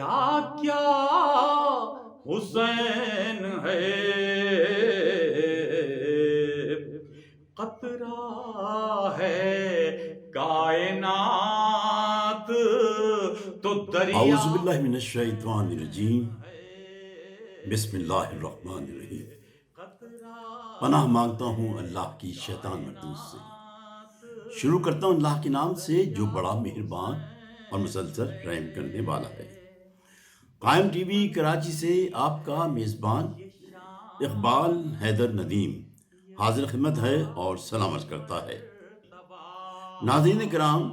قطرہ کیا حسین ہے، قطرہ ہے کائنات تو دریا۔ اعوذ باللہ من الشیطان الرجیم، بسم اللہ الرحمن الرحیم۔ پناہ مانگتا ہوں اللہ کی شیطان مردود سے۔ شروع کرتا ہوں اللہ کے نام سے جو بڑا مہربان اور مسلسل رحم کرنے والا ہے۔ قائم ٹی وی کراچی سے آپ کا میزبان اقبال حیدر ندیم حاضر خدمت ہے اور سلام عرض کرتا ہے۔ ناظرین کرام،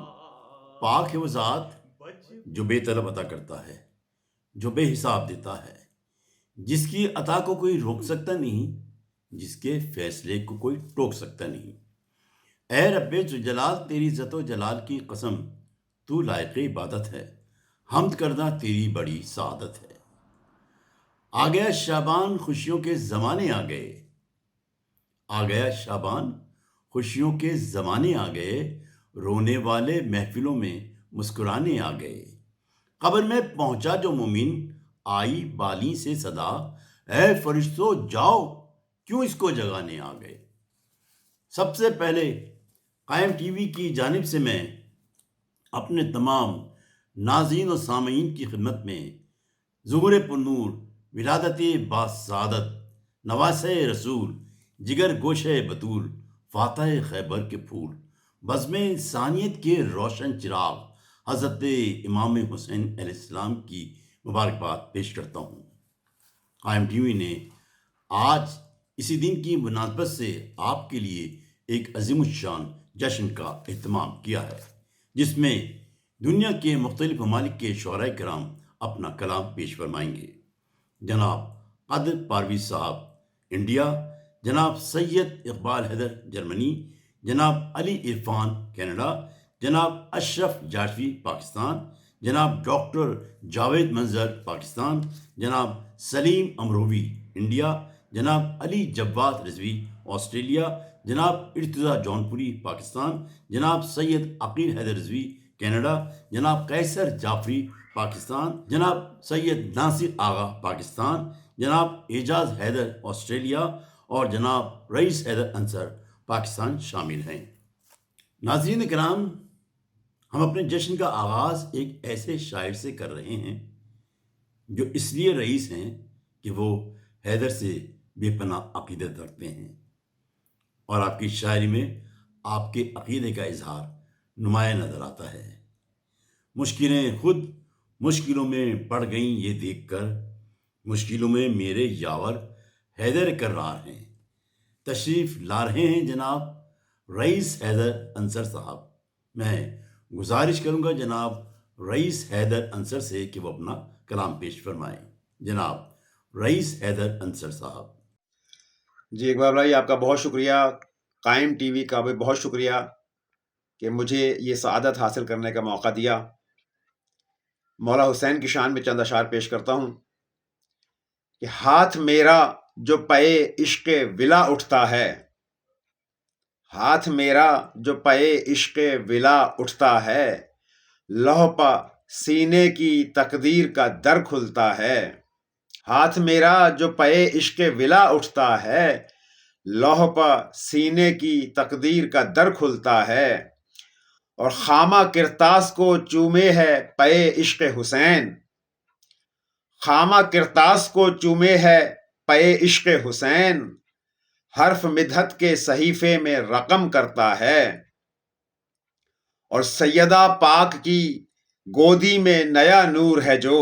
پاک ہے وہ ذات جو بے طلب عطا کرتا ہے، جو بے حساب دیتا ہے، جس کی عطا کو کوئی روک سکتا نہیں، جس کے فیصلے کو کوئی ٹوک سکتا نہیں۔ اے رب ذوالجلال، تیری عزت و جلال کی قسم، تو لائق عبادت ہے، حمد کرنا تیری بڑی سعادت ہے۔ آ گیا شعبان، خوشیوں کے زمانے آ گئے، آ گیا شعبان، خوشیوں کے زمانے آ گئے، رونے والے محفلوں میں مسکرانے آ گئے۔ قبر میں پہنچا جو مومن، آئی بالی سے صدا، اے فرشتو جاؤ، کیوں اس کو جگانے آ گئے۔ سب سے پہلے قائم ٹی وی کی جانب سے میں اپنے تمام ناظرین و سامعین کی خدمت میں ظہور پرنور، ولادت باسعادت، نواسۂ رسول، جگر گوشے بطول، فاتح خیبر کے پھول، بزم انسانیت کے روشن چراغ، حضرت امام حسین علیہ السلام کی مبارکباد پیش کرتا ہوں۔ قائم ٹی وی نے آج اسی دن کی مناسبت سے آپ کے لیے ایک عظیم الشان جشن کا اہتمام کیا ہے، جس میں دنیا کے مختلف ممالک کے شعراء کرام اپنا کلام پیش فرمائیں گے۔ جناب قادر پاروی صاحب انڈیا، جناب سید اقبال حیدر جرمنی، جناب علی عرفان کینیڈا، جناب اشرف جعفری پاکستان، جناب ڈاکٹر جاوید منظر پاکستان، جناب سلیم امروی انڈیا، جناب علی جواد رضوی آسٹریلیا، جناب ارتضیٰ جونپوری پاکستان، جناب سید عقیل حیدر رضوی کینیڈا، جناب قیصر جعفری پاکستان، جناب سید ناصر آغا پاکستان، جناب اعجاز حیدر آسٹریلیا اور جناب رئیس حیدر انصر پاکستان شامل ہیں۔ ناظرین کرام، ہم اپنے جشن کا آغاز ایک ایسے شاعر سے کر رہے ہیں جو اس لیے رئیس ہیں کہ وہ حیدر سے بے پناہ عقیدت رکھتے ہیں، اور آپ کی شاعری میں آپ کے عقیدے کا اظہار نمایاں نظر آتا ہے۔ مشکلیں خود مشکلوں میں پڑ گئیں یہ دیکھ کر، مشکلوں میں میرے یاور حیدر کرار ہیں۔ تشریف لا رہے ہیں جناب رئیس حیدر انصر صاحب۔ میں گزارش کروں گا جناب رئیس حیدر انصر سے کہ وہ اپنا کلام پیش فرمائیں۔ جناب رئیس حیدر انصر صاحب۔ جی اقبال بھائی، آپ کا بہت شکریہ، قائم ٹی وی کا بھی بہت شکریہ کہ مجھے یہ سعادت حاصل کرنے کا موقع دیا۔ مولا حسین کی شان میں چند اشعار پیش کرتا ہوں کہ ہاتھ میرا جو پے عشق ولا اٹھتا ہے، ہاتھ میرا جو پے عشق ولا اٹھتا ہے، لوح پا سینے کی تقدیر کا در کھلتا ہے۔ ہاتھ میرا جو پے عشق ولا اٹھتا ہے، لوح پا سینے کی تقدیر کا در کھلتا ہے، اور خامہ کرتاس کو چومے ہے پے عشق حسین، خامہ کرتاس کو چومے ہے پے عشق حسین، حرف مدحت کے صحیفے میں رقم کرتا ہے، اور سیدہ پاک کی گودی میں نیا نور ہے جو،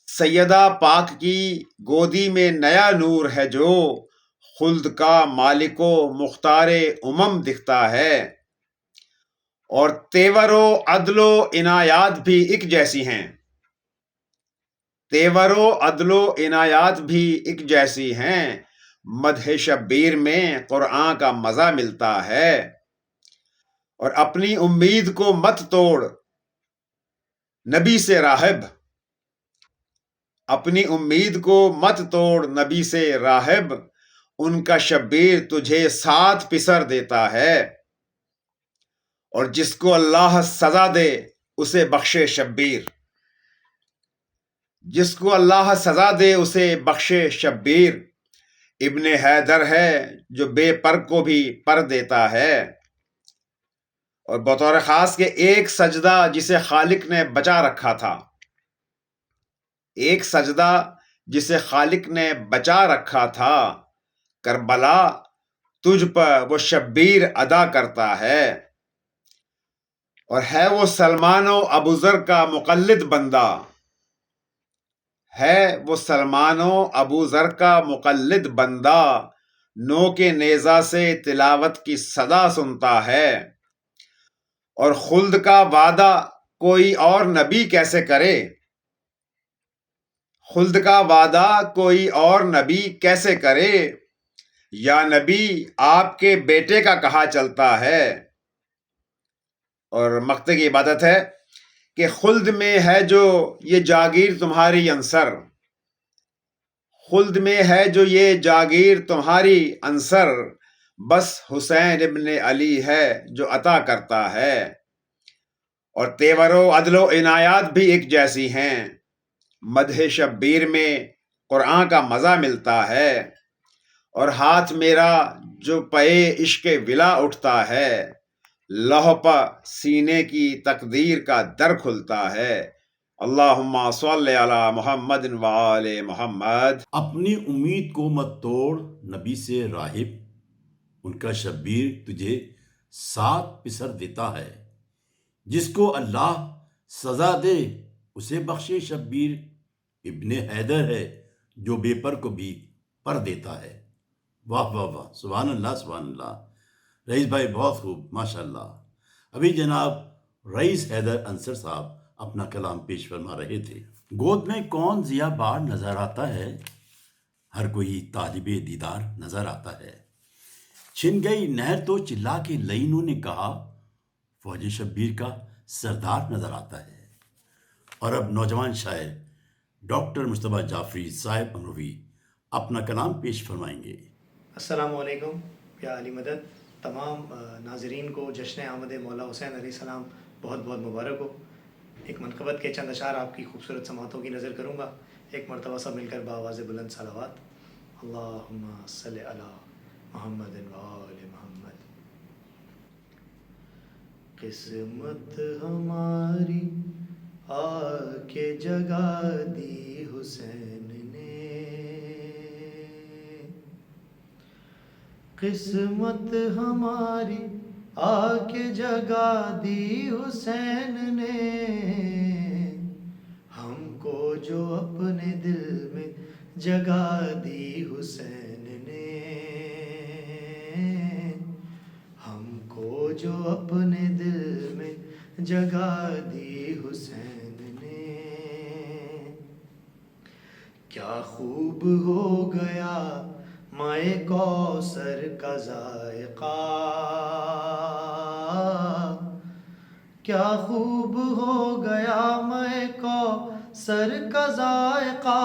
سیدہ پاک کی گودی میں نیا نور ہے جو، خلد کا مالک و مختار امم دکھتا ہے، اور تیور و عدل و عنایات بھی ایک جیسی ہیں، تیور و عدل و عنایات بھی ایک جیسی ہیں، مدح شبیر میں قرآن کا مزہ ملتا ہے، اور اپنی امید کو مت توڑ نبی سے راہب، اپنی امید کو مت توڑ نبی سے راہب، ان کا شبیر تجھے 7 پسر دیتا ہے، اور جس کو اللہ سزا دے اسے بخشے شبیر۔ جس کو اللہ سزا دے اسے بخشے شبیر، ابن حیدر ہے جو بے پر کو بھی پر دیتا ہے۔ اور بطور خاص کہ ایک سجدہ جسے خالق نے بچا رکھا تھا، ایک سجدہ جسے خالق نے بچا رکھا تھا، کربلا تجھ پر وہ شبیر ادا کرتا ہے۔ اور ہے وہ سلمان و ابوذر کا مقلد بندہ، ہے وہ سلمان و ابوذر کا مقلد بندہ، نو کے نیزہ سے تلاوت کی صدا سنتا ہے۔ اور خلد کا وعدہ کوئی اور نبی کیسے کرے، خلد کا وعدہ کوئی اور نبی کیسے کرے، یا نبی آپ کے بیٹے کا کہا چلتا ہے۔ اور مقتے کی عبادت ہے کہ خلد میں ہے جو یہ جاگیر تمہاری عنصر، خلد میں ہے جو یہ جاگیر تمہاری عنصر، بس حسین ابن علی ہے جو عطا کرتا ہے۔ اور تیور و عدل و عنایات بھی ایک جیسی ہیں، مدح شبیر میں قرآن کا مزہ ملتا ہے۔ اور ہاتھ میرا جو پے عشق ولا اٹھتا ہے، لوح پہ سینے کی تقدیر کا در کھلتا ہے۔ اللہم صلی علی محمد و آل محمد۔ اپنی امید کو مت توڑ نبی سے راہب، ان کا شبیر تجھے ساتھ پسر دیتا ہے۔ جس کو اللہ سزا دے اسے بخشے شبیر، ابن حیدر ہے جو بے پر کو بھی پر دیتا ہے۔ واہ واہ واہ، سبحان اللہ سبحان اللہ۔ رئیس بھائی بہت خوب، ماشاءاللہ۔ ابھی جناب رئیس حیدر انصر صاحب اپنا کلام پیش فرما رہے تھے۔ گود میں کون ضیا بار نظر آتا ہے، ہر کوئی طالب دیدار نظر آتا ہے۔ چھن گئی نہر تو چلا کے لئینوں نے کہا، فوج شبیر کا سردار نظر آتا ہے۔ اور اب نوجوان شاعر ڈاکٹر مصطفیٰ جعفری صاحب امروی اپنا کلام پیش فرمائیں گے۔ السلام علیکم یا علی مدد۔ تمام ناظرین کو جشن آمد مولا حسین علیہ السلام بہت بہت مبارک ہو۔ ایک منقبت کے چند اشعار آپ کی خوبصورت سماعتوں کی نظر کروں گا۔ ایک مرتبہ سب مل کر بآواز بلند صلوات۔ اللہم صلی علی محمد و آل محمد۔ قسمت ہماری آ کے جگا دی حسین نے، قسمت ہماری آ کے جگا دی حسین نے، ہم کو جو اپنے دل میں جگا دی حسین نے، ہم کو جو اپنے دل میں جگا دی حسین نے۔ کیا خوب ہو گیا مائے کوثر کا ذائقہ، کیا خوب ہو گیا مائے کوثر کا ذائقہ،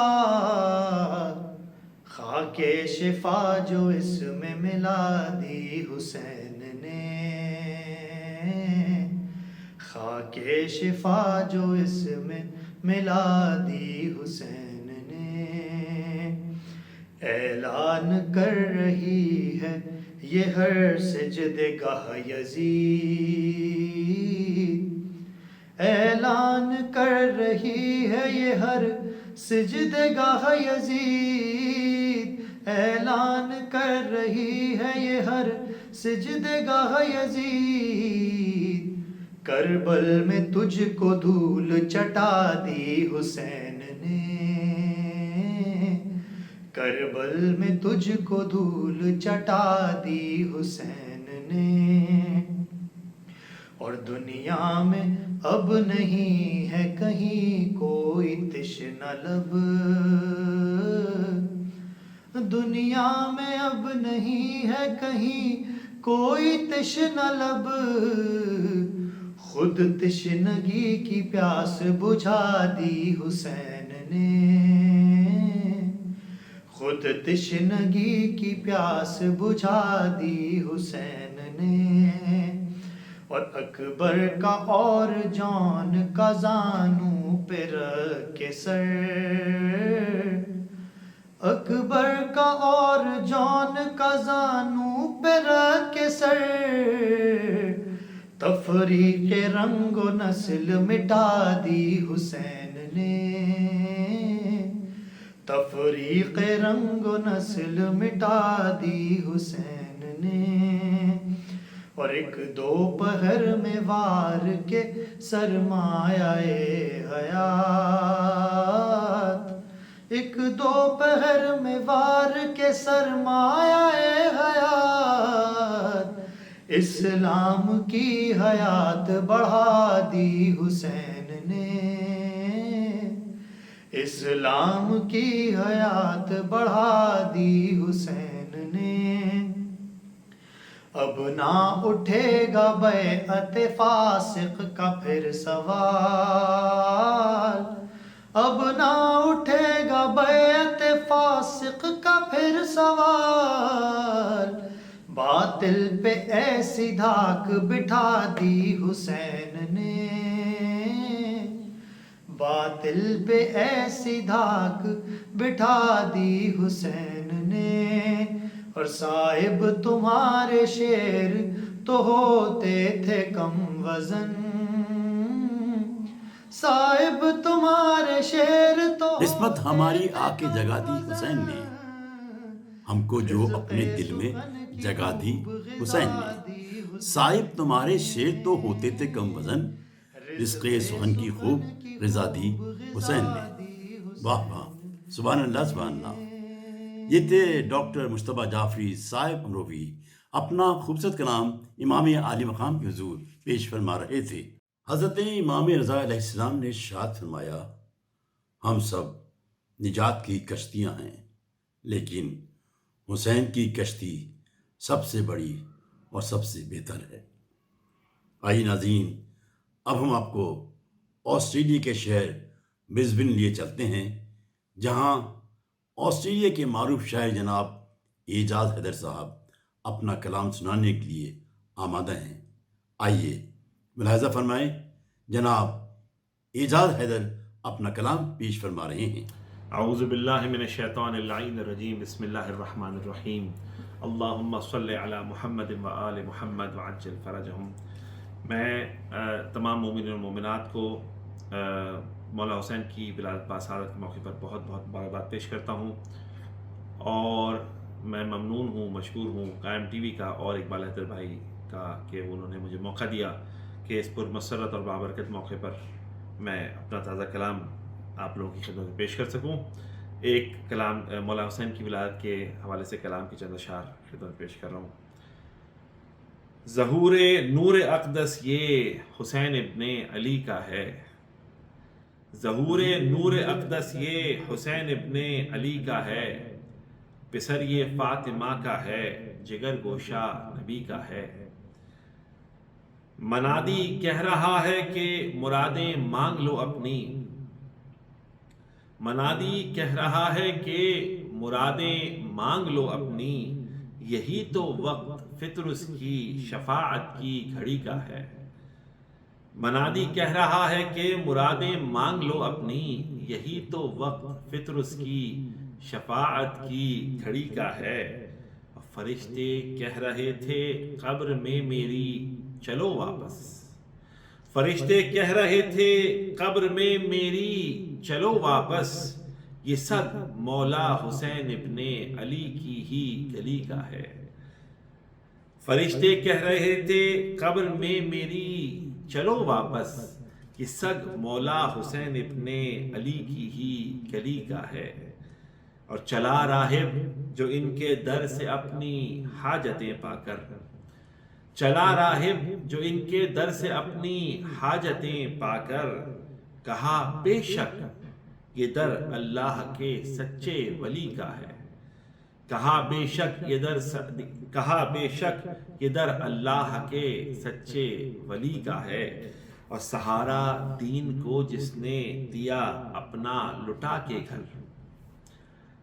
خاک شفا جو اس میں ملا دی حسین نے، خاک شفا جو اس میں ملا دی حسین نے۔ اعلان کر رہی ہے یہ ہر سجدگاہ یزید، اعلان کر رہی ہے یہ ہر سجدگاہ یزید، اعلان کر رہی ہے یہ ہر سجدگاہ یزید، کربل میں تجھ کو دھول چٹا دی حسین نے، کربل میں تجھ کو دھول چٹا دی حسین نے۔ اور دنیا میں اب نہیں ہے کہیں کوئی تشنہ لب، دنیا میں اب نہیں ہے کہیں کوئی تشنہ لب، خود تشنگی کی پیاس بجھا دی حسین نے، خود تشنگی کی پیاس بجھا دی حسین نے۔ اور اکبر کا اور جان کا زانو پہ رکھ کے سر، اکبر کا اور جان کا زانو پہ رکھ کے سر، تفریق رنگ و نسل مٹا دی حسین نے، تفریق رنگ و نسل مٹا دی حسین نے، اور ایک دوپہر میں وار کے سرمایہ حیات، ایک دوپہر میں وار کے سرمایہ حیات، اسلام کی حیات بڑھا دی حسین نے، اسلام کی حیات بڑھا دی حسین نے، اب نہ اٹھے گا بیعت فاسق کا پھر سوال، اب نہ اٹھے گا بیعت فاسق کا پھر سوال، باطل پہ ایسی دھاک بٹھا دی حسین نے، باطل پہ ایسی دھاک بٹھا دی حسین نے، اور صاحب تمہارے شیر تو ہوتے تھے کم وزن، صاحب تمہارے شیر تو نسبت ہماری آ کے جگہ دی حسین نے، ہم کو جو اپنے دل میں جگہ دی حسین نے، صاحب تمہارے شیر تو ہوتے تھے کم وزن، رزق سخن کی خوب رضا دی حسین نے۔ واہ واہ، سبحان اللہ سبحان اللہ۔ یہ تھے ڈاکٹر مصطفیٰ جعفری صاحب امروی اپنا خوبصورت کلام امام عالی مقام کے حضور پیش فرما رہے تھے۔ حضرت امام رضا علیہ السلام نے ارشاد فرمایا، ہم سب نجات کی کشتیاں ہیں، لیکن حسین کی کشتی سب سے بڑی اور سب سے بہتر ہے۔ آئیے ناظرین، اب ہم آپ کو آسٹریلیا کے شہر برسبن لیے چلتے ہیں، جہاں آسٹریلیا کے معروف شاعر جناب اعجاز حیدر صاحب اپنا کلام سنانے کے لیے آمادہ ہیں۔ آئیے ملاحظہ فرمائیں، جناب اعجاز حیدر اپنا کلام پیش فرما رہے ہیں۔ اعوذ باللہ من الشیطان اللعین الرجیم، بسم اللہ الرحمن الرحیم، اللہم صلی علی محمد و آل محمد وعجل فرجہم۔ میں تمام مومنین و مومنات کو مولا حسین کی ولادت باسعادت کے موقع پر بہت بہت مبارکباد پیش کرتا ہوں، اور میں ممنون ہوں، مشکور ہوں قائم ٹی وی کا اور اقبال حیدر بھائی کا کہ انہوں نے مجھے موقع دیا کہ اس پرمسرت اور بابرکت موقع پر میں اپنا تازہ کلام آپ لوگوں کی خدمت میں پیش کر سکوں۔ ایک کلام مولا حسین کی ولادت کے حوالے سے کلام کی چند اشعار خدمت میں پیش کر رہا ہوں۔ ظہور نور اقدس یہ حسین ابن علی کا ہے، ظہور نور اقدس یہ حسین ابن علی کا ہے، پسر یہ فاطمہ کا ہے، جگر گوشہ نبی کا ہے۔ منادی کہہ رہا ہے کہ مرادیں مانگ لو اپنی، منادی کہہ رہا ہے کہ مرادیں مانگ لو اپنی، یہی تو وقت فطرس کی شفاعت کی گھڑی کا ہے۔ منادی کہہ رہا ہے کہ مرادیں مانگ لو اپنی، یہی تو وقت فطرس کی شفاعت کی گھڑی کا ہے۔ فرشتے کہہ رہے تھے قبر میں میری چلو واپس، فرشتے کہہ رہے تھے قبر میں میری چلو واپس، یہ سب مولا حسین ابن علی کی ہی گلی کا ہے۔ فرشتے کہہ رہے تھے قبر میں میری چلو واپس، یہ سگ مولا حسین ابن علی کی ہی گلی کا ہے۔ اور چلا راہب جو ان کے در سے اپنی حاجتیں پا کر، چلا راہب جو ان کے در سے اپنی حاجتیں پا کر، کہا بے شک یہ در اللہ کے سچے ولی کا ہے، کہا بے شک یہ در اللہ کے سچے ولی کا ہے۔ اور سہارا دین کو جس نے دیا اپنا لٹا کے گھر،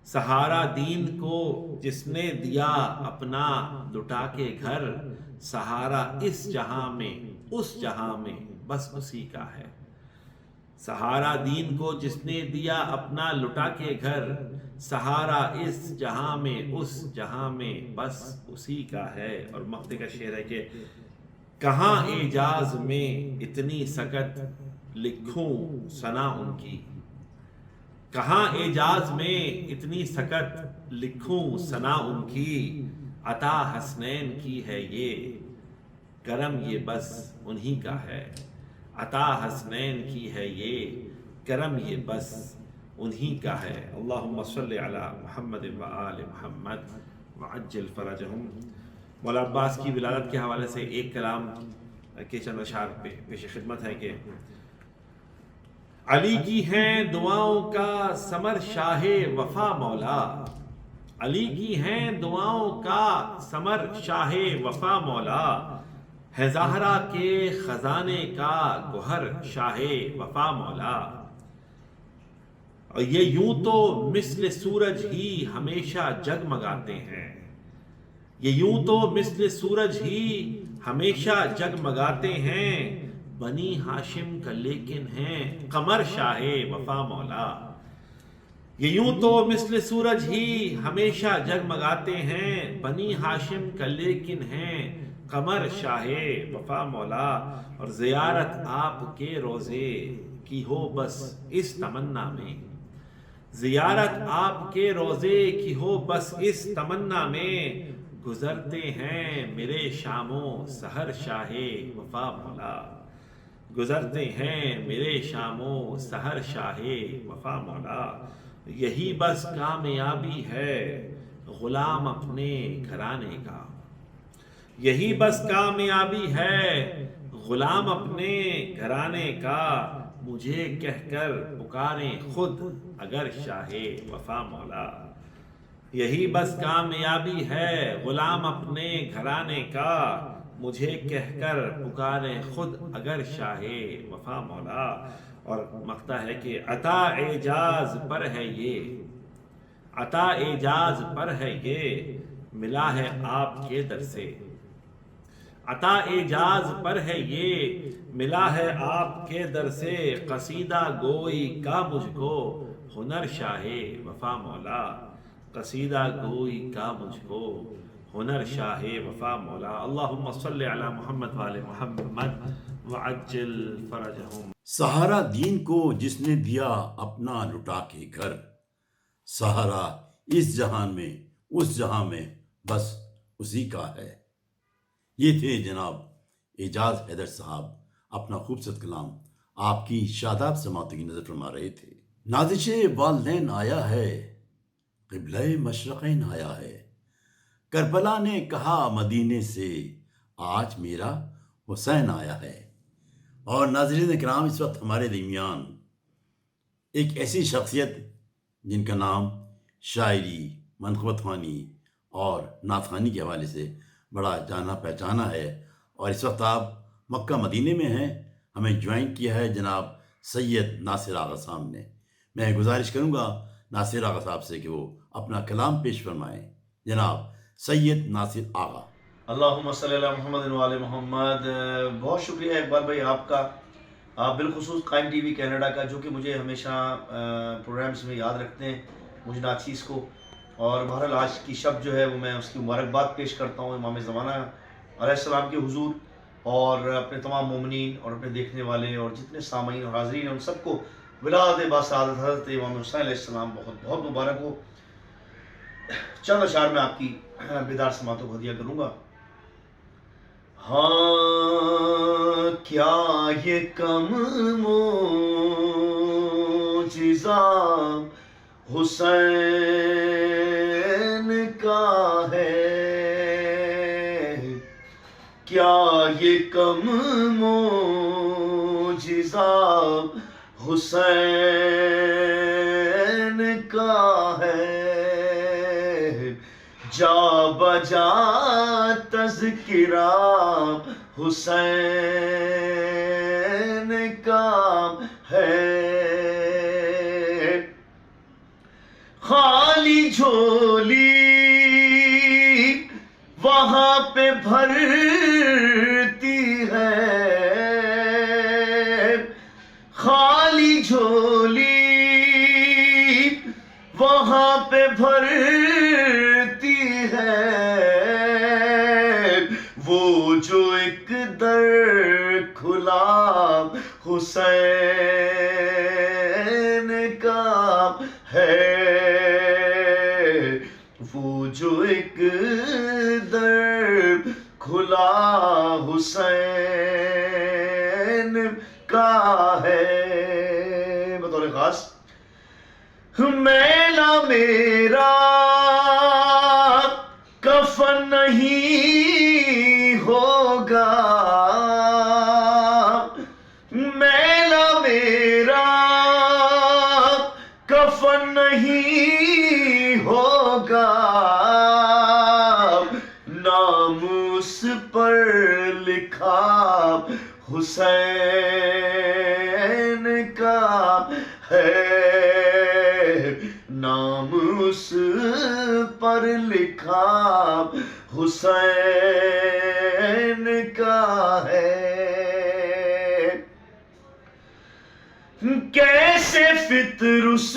سہارا دین کو جس نے دیا اپنا لٹا کے گھر، سہارا اس جہاں میں اس جہاں میں بس اسی کا ہے۔ سہارا دین کو جس نے دیا اپنا لٹا کے گھر، سہارا اس جہاں میں اس جہاں میں بس اسی کا ہے۔ اور مقطع کا شعر ہے کہ کہاں اعجاز میں اتنی سکت لکھوں ثنا ان کی، کہاں اعجاز میں اتنی سکت لکھوں ثنا ان کی، عطا حسنین کی ہے یہ کرم یہ بس انہی کا ہے، عطا حسنین کی ہے یہ کرم یہ بس انہی کا ہے۔ اللہم صلی علی محمد و آل محمد وعجل فرجہم۔ مولا عباس کی ولادت کے حوالے سے ایک کلام کے چند اشعار پیش خدمت ہے کہ علی کی ہیں دعاؤں کا ثمر شاہ وفا مولا، علی کی ہیں دعاؤں کا ثمر شاہ وفا مولا، ہے زہرا کے خزانے کا گوہر شاہ وفا مولا۔ اور یہ یوں تو مثل سورج ہی ہمیشہ جگمگاتے ہیں، یہ یوں تو مثل سورج ہی ہمیشہ جگمگاتے ہیں، بنی ہاشم کا لیکن ہیں قمر شاہ وفا مولا۔ یہ یوں تو مثل سورج ہی ہمیشہ جگمگاتے ہیں، بنی ہاشم کا لیکن ہیں قمر شاہ وفا مولا۔ اور زیارت آپ کے روزے کی ہو بس اس تمنا میں، زیارت آپ کے روزے کی ہو بس اس تمنا میں، گزرتے ہیں میرے شام و سحر شاہ وفا مولا، گزرتے ہیں میرے شام و سحر شاہ وفا مولا۔ یہی بس کامیابی ہے غلام اپنے گھرانے کا، یہی بس کامیابی ہے غلام اپنے گھرانے کا، مجھے کہہ کر پکاریں خود اگر شاہ وفا مولا۔ یہی بس کامیابی ہے غلام اپنے گھرانے کا، مجھے کہہ کر پکاریں خود اگر شاہ وفا مولا۔ اور مقطع ہے کہ عطا اعجاز پر ہے یہ، عطا اعجاز پر ہے یہ ملا ہے آپ کے در سے، عطا اعجاز پر ہے یہ ملا ہے آپ کے در سے، قصیدہ گوئی کا مجھ کو ہنر شاہ وفا مولا، قصیدہ گوئی کا مجھ کو ہنر شاہ وفا مولا۔ اللہم صلی علی محمد وآل محمد وعجل فرجہم۔ سہارا دین کو جس نے دیا اپنا لٹا کے گھر، سہارا اس جہان میں اس جہاں میں بس اسی کا ہے۔ یہ تھے جناب اعجاز حیدر صاحب، اپنا خوبصورت کلام آپ کی شاداب سماعتوں کی نظر فرما رہے تھے۔ نازش والدین آیا ہے، قبلہ مشرقین آیا ہے، کربلا نے کہا مدینے سے آج میرا حسین آیا ہے۔ اور ناظرین کرام، اس وقت ہمارے درمیان ایک ایسی شخصیت جن کا نام شاعری، منقبت خوانی اور نعت خوانی کے حوالے سے بڑا جانا پہچانا ہے، اور اس وقت آپ مکہ مدینے میں ہیں، ہمیں جوائن کیا ہے جناب سید ناصر آغا صاحب نے۔ میں گزارش کروں گا ناصر آغا صاحب سے کہ وہ اپنا کلام پیش فرمائیں۔ جناب سید ناصر آغا۔ اللہم صلی علی محمد وآل محمد۔ بہت شکریہ اقبال بھائی آپ کا، بالخصوص قائم ٹی وی کینیڈا کا، جو کہ مجھے ہمیشہ پروگرامز میں یاد رکھتے ہیں مجھے ناچیز کو۔ اور بہرحال آج کی شب جو ہے وہ میں اس کی مبارکباد پیش کرتا ہوں امام زمانہ علیہ السلام کے حضور، اور اپنے تمام مومنین اور اپنے دیکھنے والے اور جتنے سامعین اور حاضرین ہیں ان سب کو ولادت باسعادت حضرت امام حسین علیہ السلام بہت بہت مبارک ہو۔ چند اشعار میں آپ کی بیدار سماعتوں کو ہدیہ کروں گا۔ ہاں کیا یہ کم معجزہ حسین کا ہے، کیا یہ کم معجزہ حسین کا ہے، جا بجا تذکرہ حسین کا ہے، خال خالی جھولی وہاں پہ بھرتی ہے، خالی جھولی وہاں پہ بھرتی ہے، وہ جو ایک در کھلا حسین کا ہے، وہ جو ایک در کھلا حسین کا ہے۔ بطور خاص میلا میرا کفن نہیں ہوگا، میلا میرا کفن نہیں ہوگا، نام اس پر لکھا حسین کا ہے، نام اس پر لکھا حسین کا ہے۔ کیسے فطر اس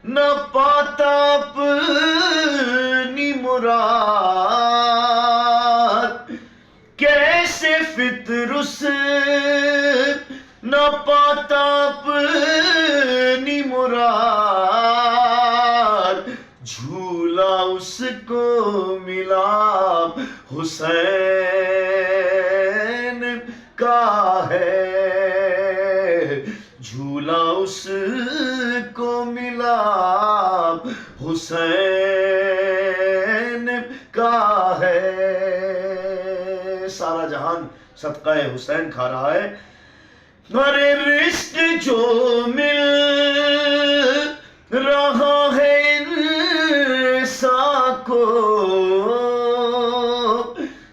نہ پاتا اپنی مراد، کیسے فطر اس نہ پاتا اپنی مراد، جھولا اس کو ملا حسین کا ہے، جھولا اس کو ملا حسین کا ہے۔ سارا جہان صدقہ حسین کھا رہا ہے۔ ارے رزق جو مل رہا ہے انسان کو،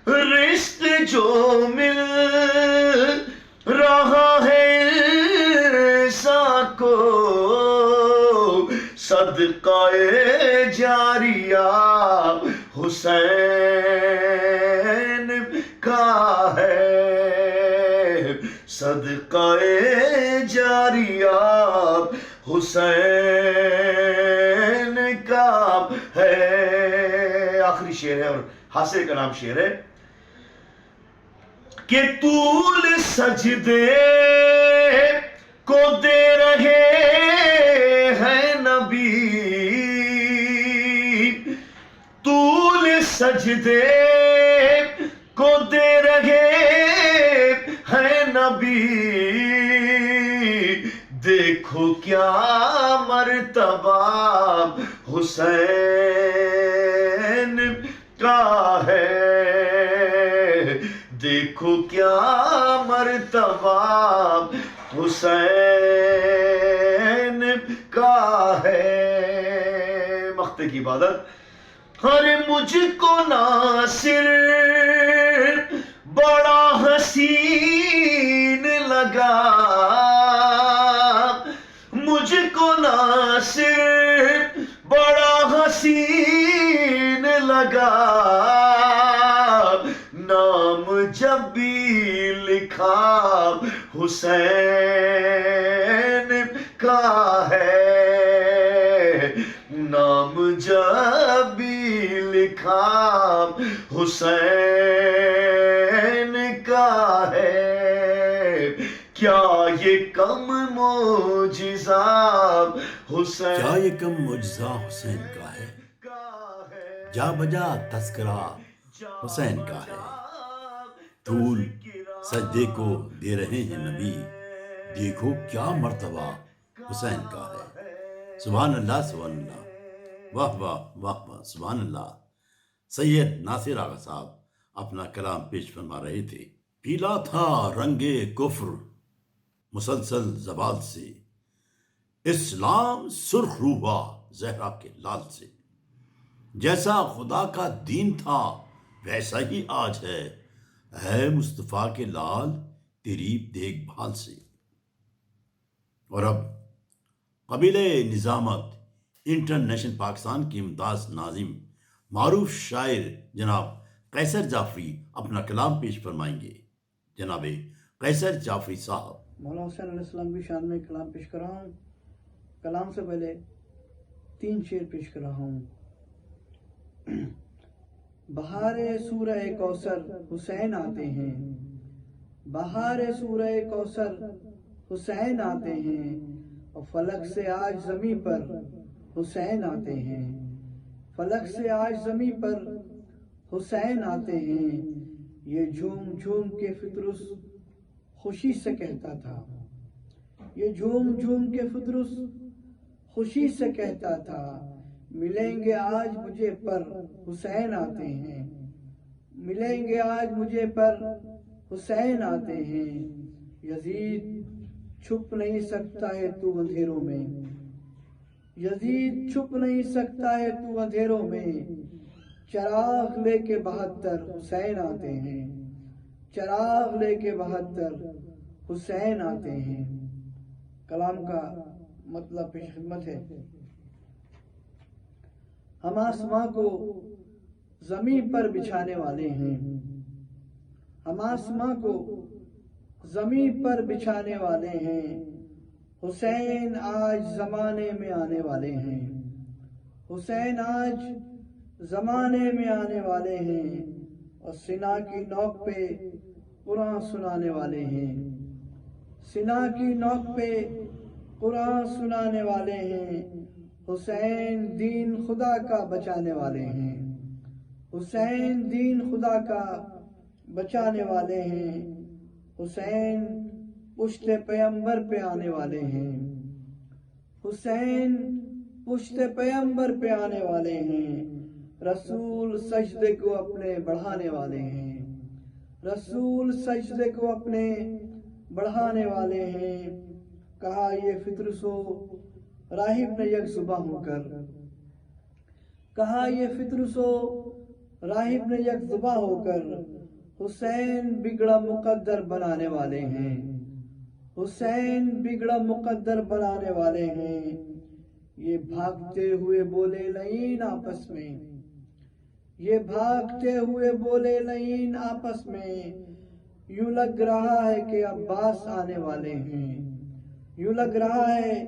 رزق جو مل رہا ہے انسان کو، صدقہ جاریہ حسین کا ہے، صدقہ جاریہ حسین کا ہے۔ آخری شعر ہے اور حاصل کلام شعر ہے کہ طول سجدے کو دے رہے ہیں نبی، طول سجدے کو دے رہے ہیں نبی، دیکھو کیا مرتبہ حسین کا ہے، دیکھو کیا مرتبہ حسین کا ہے۔ مقتے کی عبادت۔ ارے مجھ کو ناصر بڑا حسین لگا، مجھ کو ناصر بڑا حسین لگا، نام جب بھی لکھا حسین کا ہے، نام جب بھی لکھا حسین کا ہے، کیا یہ کم معجزہ حسین کیا یہ کم معجزہ حسین کا ہے، جا بجا تذکرہ حسین کا ہے، طول سجدے کو دے رہے ہیں نبی، دیکھو کیا مرتبہ حسین کا ہے۔ سبحان اللہ سبحان اللہ، واہ واہ واہ واہ، سبحان اللہ۔ سید ناصر آغا صاحب اپنا کلام پیش فرما رہے تھے۔ پیلا تھا رنگ کفر مسلسل زوال سے، اسلام سرخ ہوا زہرا کے لال سے، جیسا خدا کا دین تھا ویسا ہی آج ہے، اے مصطفیٰ کے لال تیری دیکھ بھال سے۔ اور اب قبیلہ نظامت انٹرنیشنل پاکستان کے ممتاز ناظم معروف شاعر جناب قیصر جعفری اپنا کلام پیش فرمائیں گے۔ جناب قیصر جعفری صاحب۔ مولانا حسین علیہ السلام کی شان میں کلام پیش کر رہا ہوں۔ کلام سے پہلے 3 شعر پیش کر رہا ہوں۔ بہار سورہ کوثر حسین آتے ہیں، بہار سورہ کوثر حسین آتے ہیں، اور فلک سے آج زمین پر حسین آتے ہیں، فلک سے آج زمین پر حسین آتے ہیں۔ یہ جھوم جھوم کے فطرس خوشی سے کہتا تھا، یہ جھوم جھوم کے فطرس خوشی سے کہتا تھا، ملیں گے آج مجھے پر حسین آتے ہیں، ملیں گے آج مجھے پر حسین آتے ہیں۔ یزید چھپ نہیں سکتا ہے تو اندھیروں میں، یزید چھپ نہیں سکتا ہے تو اندھیروں میں، چراغ لے کے 72 حسین آتے ہیں، چراغ لے کے 72 حسین آتے ہیں۔ کلام کا مطلب پیش خدمت ہے۔ ہم آسماں کو زمین پر بچھانے والے ہیں، ہم آسماں کو زمین پر بچھانے والے ہیں، حسین آج زمانے میں آنے والے ہیں، حسین آج زمانے میں آنے والے ہیں، اور سنا کی نوک پہ قرآن سنانے والے ہیں، سنا کی نوک پہ قرآن سنانے والے ہیں، حسین دین خدا کا بچانے والے ہیں، حسین دین خدا کا بچانے والے ہیں، حسین پشت پیغمبر پہ آنے والے ہیں، حسین پشت پیغمبر پہ آنے والے ہیں، رسول سجدے کو اپنے بڑھانے والے ہیں، رسول سجدے کو اپنے بڑھانے والے ہیں۔ کہا یہ فطرسو راہب نے یک زباں ہو کر، کہا یہ فطرسو راہب نے یک زباں ہو کر، حسین بگڑا مقدر بنانے والے ہیں، حسین بگڑا مقدر بنانے والے ہیں۔ یہ بھاگتے ہوئے بولے لعین آپس میں، یہ بھاگتے ہوئے بولے لعین آپس میں، یوں لگ رہا ہے کہ عباس آنے والے ہیں، یوں لگ رہا ہے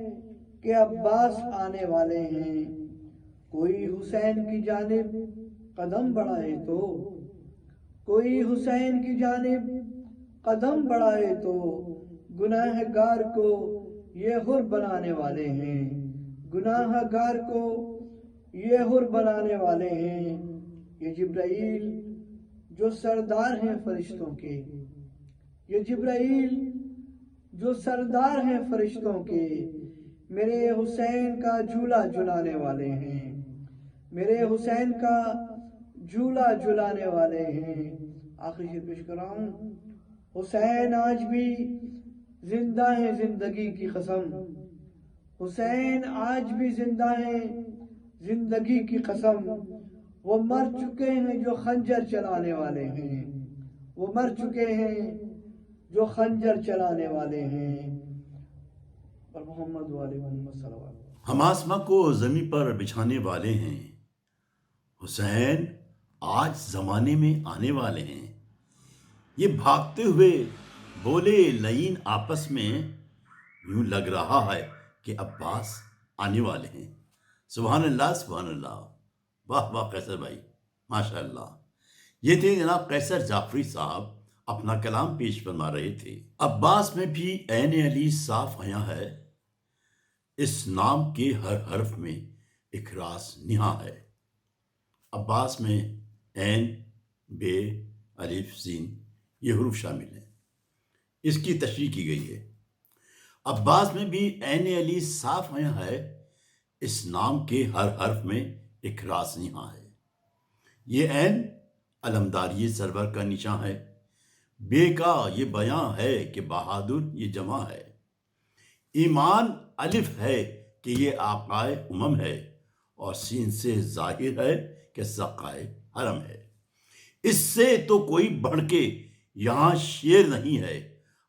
کہ عباس آنے والے ہیں۔ کوئی حسین کی جانب قدم بڑھائے تو، کوئی حسین کی جانب قدم بڑھائے تو، گناہ گار کو یہ حر بنانے والے ہیں، گناہ گار کو یہ حر بنانے والے ہیں۔ یہ جبرائیل جو سردار ہیں فرشتوں کے، یہ جبرائیل جو سردار ہیں فرشتوں کے، میرے حسین کا جھولا جھلانے والے ہیں، میرے حسین کا جھولا جھلانے والے ہیں۔ آخری شعر پیش کر رہا ہوں۔ حسین آج بھی زندہ ہیں زندگی کی قسم، حسین آج بھی زندہ ہیں زندگی کی قسم، وہ مر چکے ہیں جو خنجر چلانے والے ہیں، وہ مر چکے ہیں جو خنجر چلانے والے ہیں۔ اور محمد والے محمد صلی اللہ علیہ وسلم۔ ہم آسماں کو زمین پر بچھانے والے ہیں، حسین آج زمانے میں آنے والے ہیں۔ یہ بھاگتے ہوئے بولے لعین آپس میں، یوں لگ رہا ہے کہ عباس آنے والے ہیں۔ سبحان اللہ سبحان اللہ، واہ واہ قیصر بھائی، ماشاء اللہ۔ یہ تھے جناب قیصر جعفری صاحب، اپنا کلام پیش فرما رہے تھے۔ عباس میں بھی عین علی صاف عیاں ہے، اس نام کے ہر حرف میں ایک راز نہاں ہے۔ عباس میں عین، بے، الف، سین یہ حروف شامل ہیں، اس کی تشریح کی گئی ہے۔ عباس میں بھی عین علی صاف عیاں ہے، اس نام کے ہر حرف میں ایک راز نہاں ہے۔ یہ عین علمداری سرور کا نشان ہے، بے کا یہ بیاں ہے کہ بہادر یہ جمع ہے، ایمان الف ہے کہ یہ آقائے امم ہے، اور سین سے ظاہر ہے کہ سقائے حرم ہے۔ اس سے تو کوئی بڑھ کے یہاں شیر نہیں ہے،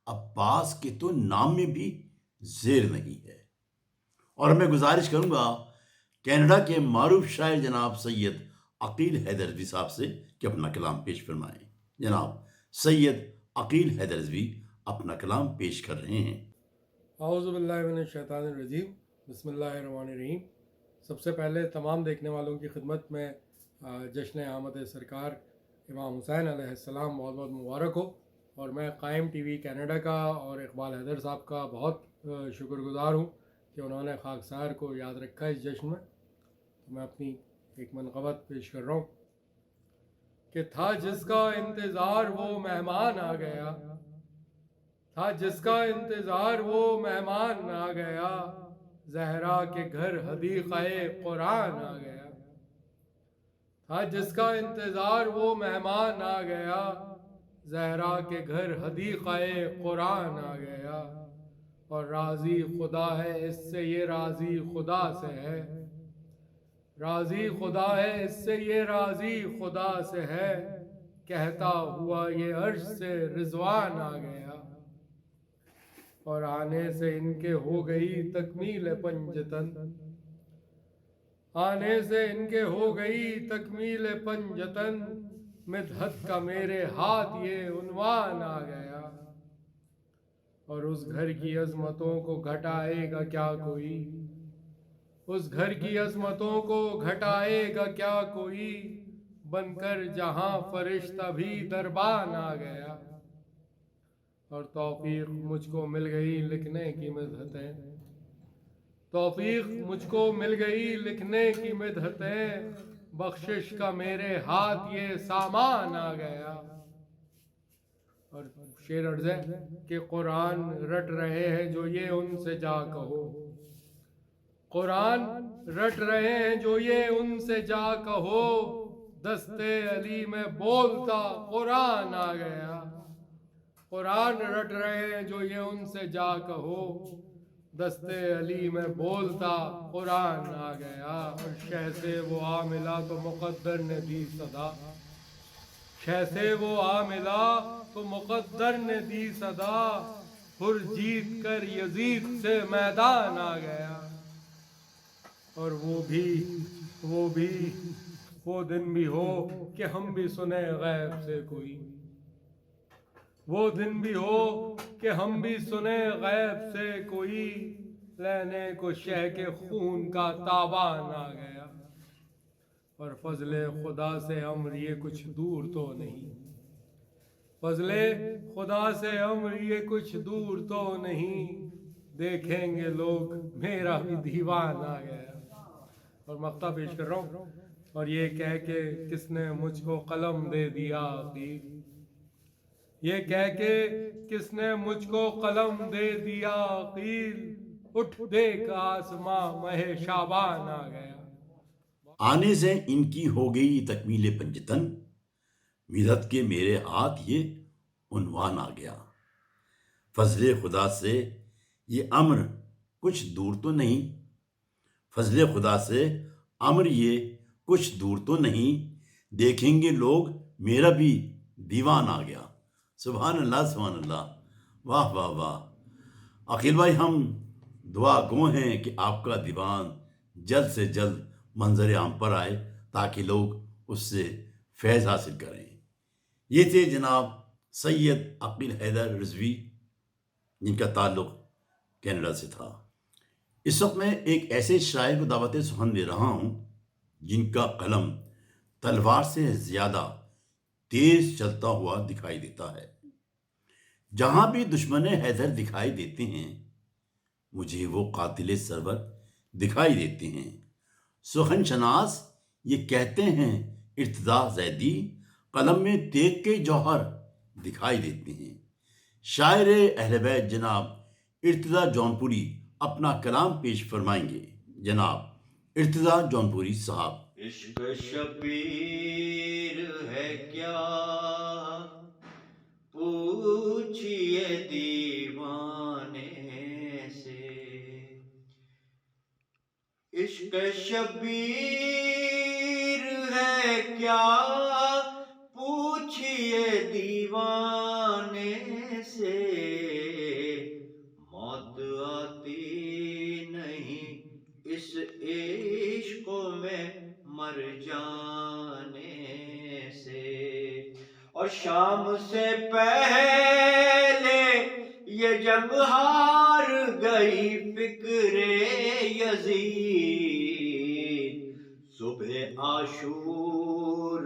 عباس کے تو نام میں بھی زیر نہیں ہے۔ اور میں گزارش کروں گا کینیڈا کے معروف شاعر جناب سید عقیل حیدر رضوی صاحب سے کہ اپنا کلام پیش فرمائیں. جناب سید عقیل حیدر رضوی اپنا کلام پیش کر رہے ہیں. اعوذ باللہ من الشیطان الرجیم، بسم اللہ الرحمن الرحیم. سب سے پہلے تمام دیکھنے والوں کی خدمت میں جشن آمد سرکار امام حسین علیہ السلام بہت بہت مبارک ہو. اور میں قائم ٹی وی کینیڈا کا اور اقبال حیدر صاحب کا بہت شکر گزار ہوں کہ انہوں نے خاکسار کو یاد رکھا اس جشن میں. تو میں اپنی ایک منقبت پیش کر رہا ہوں کہ تھا جس کا انتظار وہ مہمان آ گیا، تھا جس کا انتظار وہ مہمان آ گیا، زہرا کے گھر حدیقہ قرآن آ گیا. تھا جس کا انتظار وہ مہمان آ گیا، زہرا کے گھر حدیقہ قرآن آ گیا. اور راضی خدا ہے اس سے یہ راضی خدا سے ہے، راضی خدا ہے اس سے یہ راضی خدا سے ہے، کہتا ہوا یہ عرش سے رضوان آ گیا. اور آنے سے ان کے ہو گئی تکمیل پنجتن، آنے سے ان کے ہو گئی تکمیل پنجتن، مدحت کا میرے ہاتھ یہ عنوان آ گیا. اور اس گھر کی عظمتوں کو گھٹائے گا کیا کوئی، اس گھر کی عظمتوں کو گھٹائے گا کیا کوئی، بن کر جہاں فرشتہ بھی دربان آ گیا. اور توفیق مجھ کو مل گئی لکھنے کی مدحتیں، توفیق مجھ کو مل گئی لکھنے کی مدحتیں، بخشش کا میرے ہاتھ یہ سامان آ گیا. اور شعر عرض ہے کہ قرآن رٹ رہے ہیں جو یہ ان سے جا کہو، قرآن رٹ رہے ہیں جو یہ ان سے جا کہو، دستے علی میں بولتا قرآن آ گیا. قرآن رٹ رہے ہیں جو یہ ان سے جا کہو، دستے علی میں بولتا قرآن آ گیا. اور شہ سے وہ آ ملا تو مقدر نے دی صدا، شہ سے وہ آ ملا تو مقدر نے دی صدا، پر جیت کر یزید سے میدان آ گیا. اور وہ دن بھی ہو کہ ہم بھی سنیں غیب سے کوئی، وہ دن بھی ہو کہ ہم بھی سنیں غیب سے کوئی، لینے کو شہ کے خون کا تاوان آ گیا. اور فضل خدا سے امر یہ کچھ دور تو نہیں، فضل خدا سے امر یہ کچھ دور تو نہیں، دیکھیں گے لوگ میرا بھی دیوان آ گیا. اور مقطع پیش کر رہا ہوں. اور یہ کہہ کے کس نے مجھ کو قلم دے دیا عقیل، یہ کہہ کے کس نے مجھ کو قلم دے دیا عقیل، اٹھ دیکھ آسماں مہ شابان آ گیا. آنے سے ان کی ہو گئی تکمیل پنجتن، مدحت کے میرے ہاتھ یہ عنوان آ گیا. فضل خدا سے یہ امر کچھ دور تو نہیں، فضل خدا سے امر یہ کچھ دور تو نہیں، دیکھیں گے لوگ میرا بھی دیوان آ گیا. سبحان اللہ سبحان اللہ، واہ واہ واہ. عقیل بھائی ہم دعا گو ہیں کہ آپ کا دیوان جلد سے جلد منظر عام پر آئے تاکہ لوگ اس سے فیض حاصل کریں. یہ تھے جناب سید عقیل حیدر رضوی جن کا تعلق کینیڈا سے تھا. اس وقت میں ایک ایسے شاعر کو دعوت سخن دے رہا ہوں جن کا قلم تلوار سے زیادہ تیز چلتا ہوا دکھائی دیتا ہے. جہاں بھی دشمن حیدر دکھائی دیتے ہیں مجھے وہ قاتل سرور دکھائی دیتے ہیں. سخن شناس یہ کہتے ہیں ارتضا زیدی، قلم میں تیغ کے جوہر دکھائی دیتے ہیں. شاعر اہل بیت جناب ارتضا جونپوری اپنا کلام پیش فرمائیں گے. جناب ارتضا جونپوری صاحب. عشق شبیر ہے کیا پوچھئے دیوانے سے، عشق شبیر ہے کیا پوچھئے دیوانے سے، موت آتی نہیں اور شام سے پہلے یہ جنگ ہار گئی فکر یزید، صبح عاشور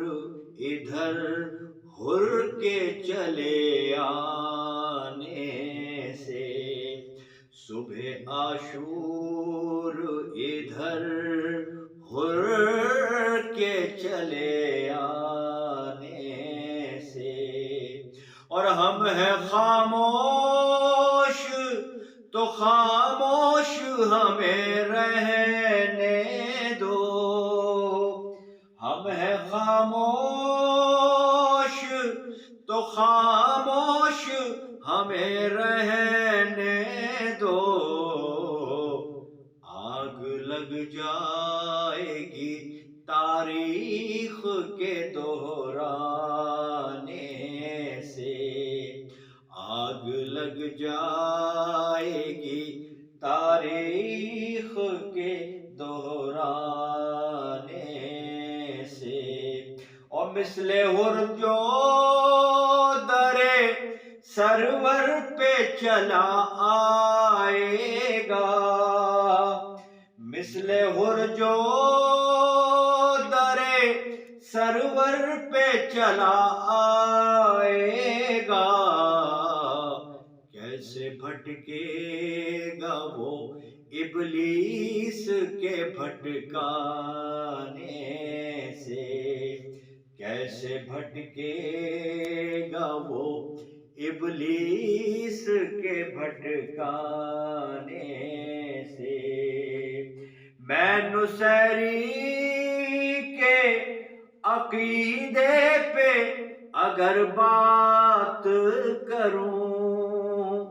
ادھر ہر کے چلے آنے سے، صبح عاشور ادھر ہر کے چلے آنے سے، اور ہم ہیں خاموش تو خاموش ہمیں رہنے دو، ہم ہیں خاموش تو خاموش ہمیں رہنے دو، آگ لگ جائے گی تاریخ کے دہرانے سے، آگ لگ جائے گی تاریخ کے دہرانے سے، اور مثل ہر جو درے سرور پہ چلا آئے گا، مثل ہر جو درے سرور پہ چلا آئے گا، کیسے بھٹکے گا وہ ابلیس کے بھٹکانے سے، کیسے بھٹکے گا وہ ابلیس کے بھٹکانے سے، میں نصیری کے عقیدے پہ اگر بات کروں،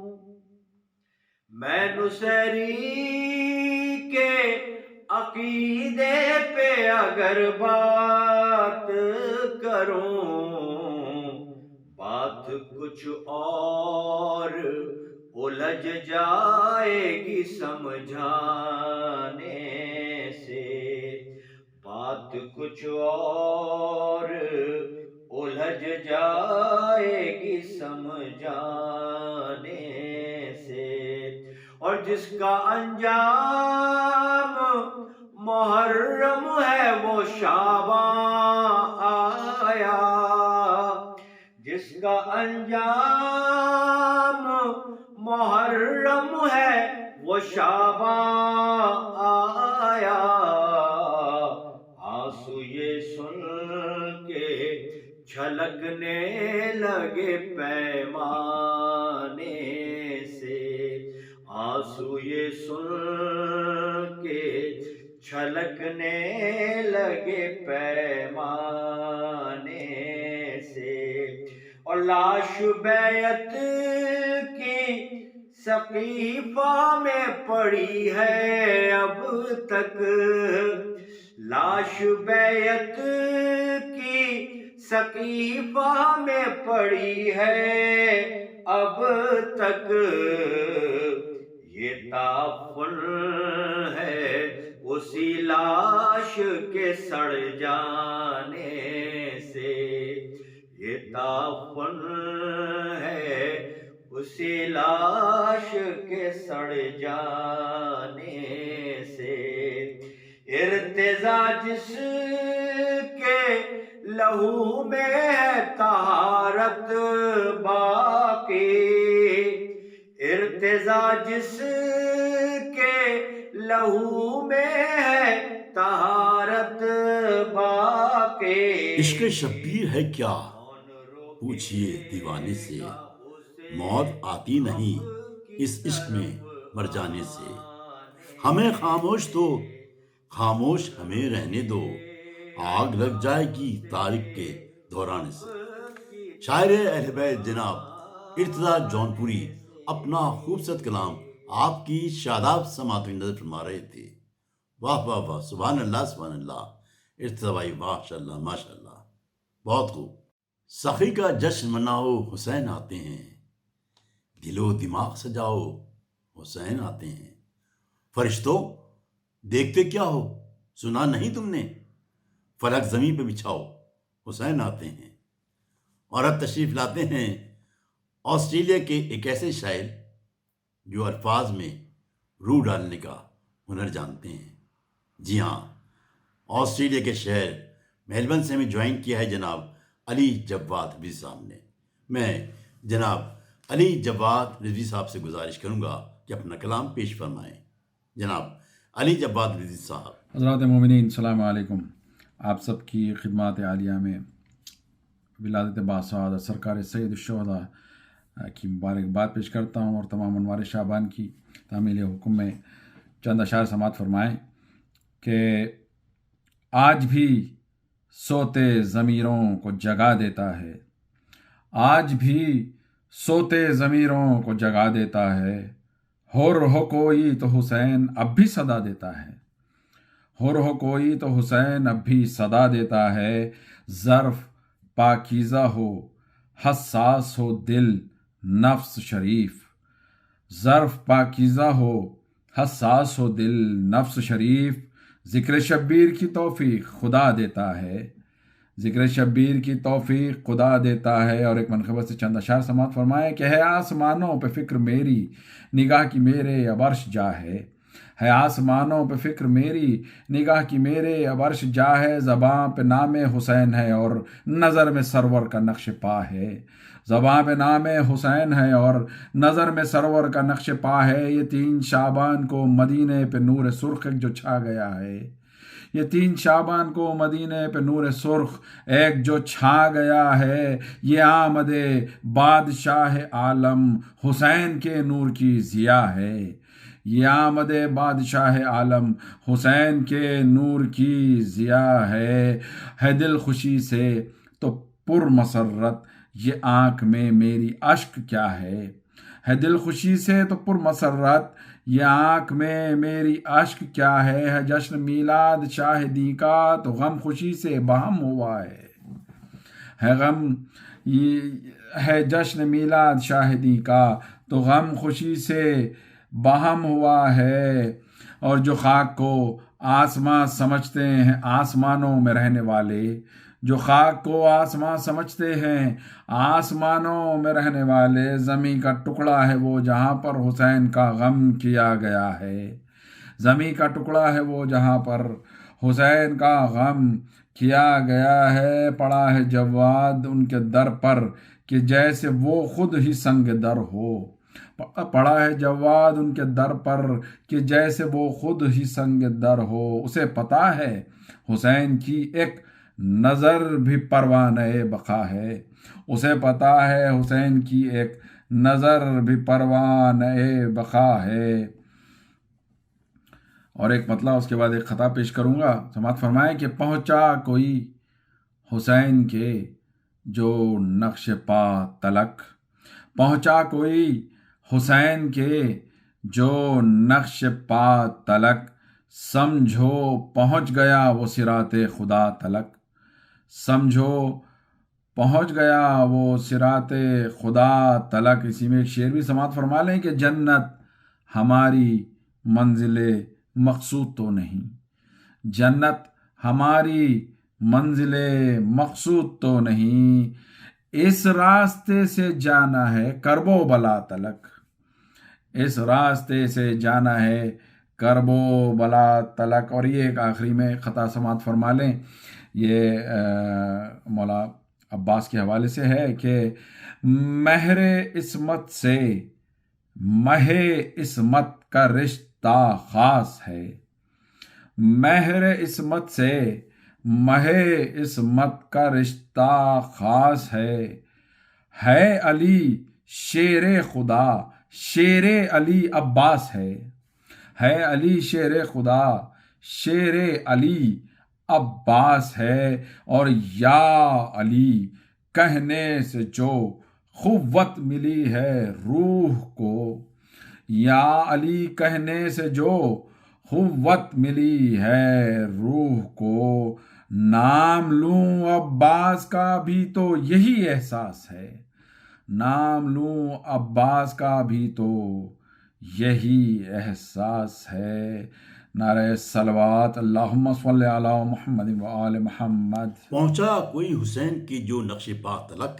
میں نصیری کے عقیدے پہ اگر بات کروں، بات کچھ اور الجھ جائے گی سمجھانے سے، بات کچھ اور الجھ جائے گی سمجھانے سے، اور جس کا انجام محرم ہے وہ شعبان آیا، جس کا انجام محرم ہے وہ شعبان آیا، آنسو یہ سن کے چھلکنے لگے پیمانے سے، آنسو یہ سن کے چھلکنے لگے پیمانے سے، اور لاش بیعت کی سقیفہ میں پڑی ہے اب تک، لاش بیعت کی سقیفہ میں پڑی ہے اب تک، یہ تعفن ہے اسی لاش کے سڑ جانے سے، یہ تعفن ہے اسی لاش کے سڑ جانے سے، ارتضا جس کے لہو میں ہے طہارت باقی، ارتضا جس کے لہو میں ہے طہارت باقی، عشق شبیر ہے کیا پوچھئے دیوانے سے، موت آتی نہیں اس عشق میں مر جانے سے، ہمیں خاموش تو خاموش ہمیں رہنے دو، آگ لگ جائے گی تاریخ کے دہرانے سے۔ شاعر اہل بیت جناب ارتضا جونپوری اپنا خوبصورت کلام آپ کی شاداب سماعتوں میں نظر فرما رہے تھے۔ واہ واہ واہ، سبحان اللہ سبحان اللہ، ارتضا بھائی ماشاء اللہ ماشاء اللہ، بہت خوب۔ سخی کا جشن مناؤ حسین آتے ہیں، دل و دماغ سجاؤ حسین آتے ہیں، فرشتوں دیکھتے کیا ہو سنا نہیں تم نے، فلک زمین پہ بچھاؤ حسین آتے ہیں، اور اب تشریف لاتے ہیں آسٹریلیا کے ایک ایسے شاعر جو الفاظ میں روح ڈالنے کا ہنر جانتے ہیں۔ جی ہاں، آسٹریلیا کے شہر میلبرن سے ہمیں جوائن کیا ہے جناب علی جواد رضوی صاحب نے۔ میں جناب علی جواد رضوی صاحب سے گزارش کروں گا کہ اپنا کلام پیش فرمائیں۔ جناب علی جواد رضوی صاحب۔ حضرات مومنین السلام علیکم۔ آپ سب کی خدمات عالیہ میں ولادت باسعادت سرکار سید الشہداء کی مبارکباد پیش کرتا ہوں، اور تمام انوار شعبان کی تعمیل حکم میں چند اشعار سماعت فرمائیں کہ آج بھی سوتے ضمیروں کو جگا دیتا ہے، آج بھی سوتے ضمیروں کو جگا دیتا ہے، ہر ہو کوئی تو حسین اب بھی صدا دیتا ہے، ہر ہو کوئی تو حسین اب بھی صدا دیتا ہے، ظرف پاکیزہ ہو حساس ہو دل نفس شریف، ظرف پاکیزہ ہو حساس ہو دل نفس شریف، ذکر شبیر کی توفیق خدا دیتا ہے، ذکر شبیر کی توفیق خدا دیتا ہے۔ اور ایک منقبت سے چند اشعار سماعت فرمائے کہ ہے آسمانوں پہ فکر میری نگاہ کی میرے اب عرش جا ہے آسمانوں پہ فکر میری نگاہ کی میرے اب عرش جا ہے، زباں پہ نام حسین ہے اور نظر میں سرور کا نقش پا ہے، زباں پہ نام حسین ہے اور نظر میں سرور کا نقش پا ہے، یہ 3 شعبان کو مدینے پہ نور سرخ ایک جو چھا گیا ہے، یہ 3 شعبان کو مدینے پہ نور سرخ ایک جو چھا گیا ہے، یہ آمد بادشاہ عالم حسین کے نور کی ضیا ہے، یہ آمد بادشاہ عالم حسین کے نور کی ضیا ہے دل خوشی سے تو پر مسرت یہ آنکھ میں میری اشک کیا ہے دل خوشی سے تو پر مسرت یہ آنکھ میں میری اشک کیا ہے جشن میلاد شاہدی کا تو غم خوشی سے بہم ہوا ہے غم ہے جشن میلاد شاہدی کا تو غم خوشی سے باہم ہوا ہے، اور جو خاک کو آسمان سمجھتے ہیں آسمانوں میں رہنے والے، جو خاک کو آسمان سمجھتے ہیں آسمانوں میں رہنے والے، زمیں کا ٹکڑا ہے وہ جہاں پر حسین کا غم کیا گیا ہے، زمیں کا ٹکڑا ہے وہ جہاں پر حسین کا غم کیا گیا ہے، پڑا ہے جواد ان کے در پر کہ جیسے وہ خود ہی سنگ در ہو، پڑا ہے جواد ان کے در پر کہ جیسے وہ خود ہی سنگ در ہو، اسے پتہ ہے حسین کی ایک نظر بھی پروانۂ بقا ہے، اسے پتہ ہے حسین کی ایک نظر بھی پروانۂ بقا ہے۔ اور ایک مطلب اس کے بعد ایک خطا پیش کروں گا، سماعت فرمائیں کہ پہنچا کوئی حسین کے جو نقش پا تلک، پہنچا کوئی حسین کے جو نقش پا تلک، سمجھو پہنچ گیا وہ صراط خدا تلک، سمجھو پہنچ گیا وہ صراط خدا تلک۔ اسی میں ایک شعر بھی سماعت فرما لیں کہ جنت ہماری منزل مقصود تو نہیں، جنت ہماری منزل مقصود تو نہیں، اس راستے سے جانا ہے کرب و بلا تلک، اس راستے سے جانا ہے کرب و بلا تلک۔ اور یہ ایک آخری میں خطا سماعت فرما لیں، یہ مولا عباس کے حوالے سے ہے کہ مہر عصمت سے مہ عصمت کا رشتہ خاص ہے، مہر عصمت سے مہ عصمت کا رشتہ خاص ہے علی شیر خدا شیر علی عباس ہے علی شیر خدا شیر علی عباس ہے، اور یا علی کہنے سے جو قوت ملی ہے روح کو، یا علی کہنے سے جو قوت ملی ہے روح کو، نام لوں عباس کا بھی تو یہی احساس ہے، نام لوں عباس کا بھی تو یہی احساس ہے۔ نعرہ صلوات اللہم صلی علی محمد و آل محمد۔ پہنچا کوئی حسین کی جو نقش پا تلک،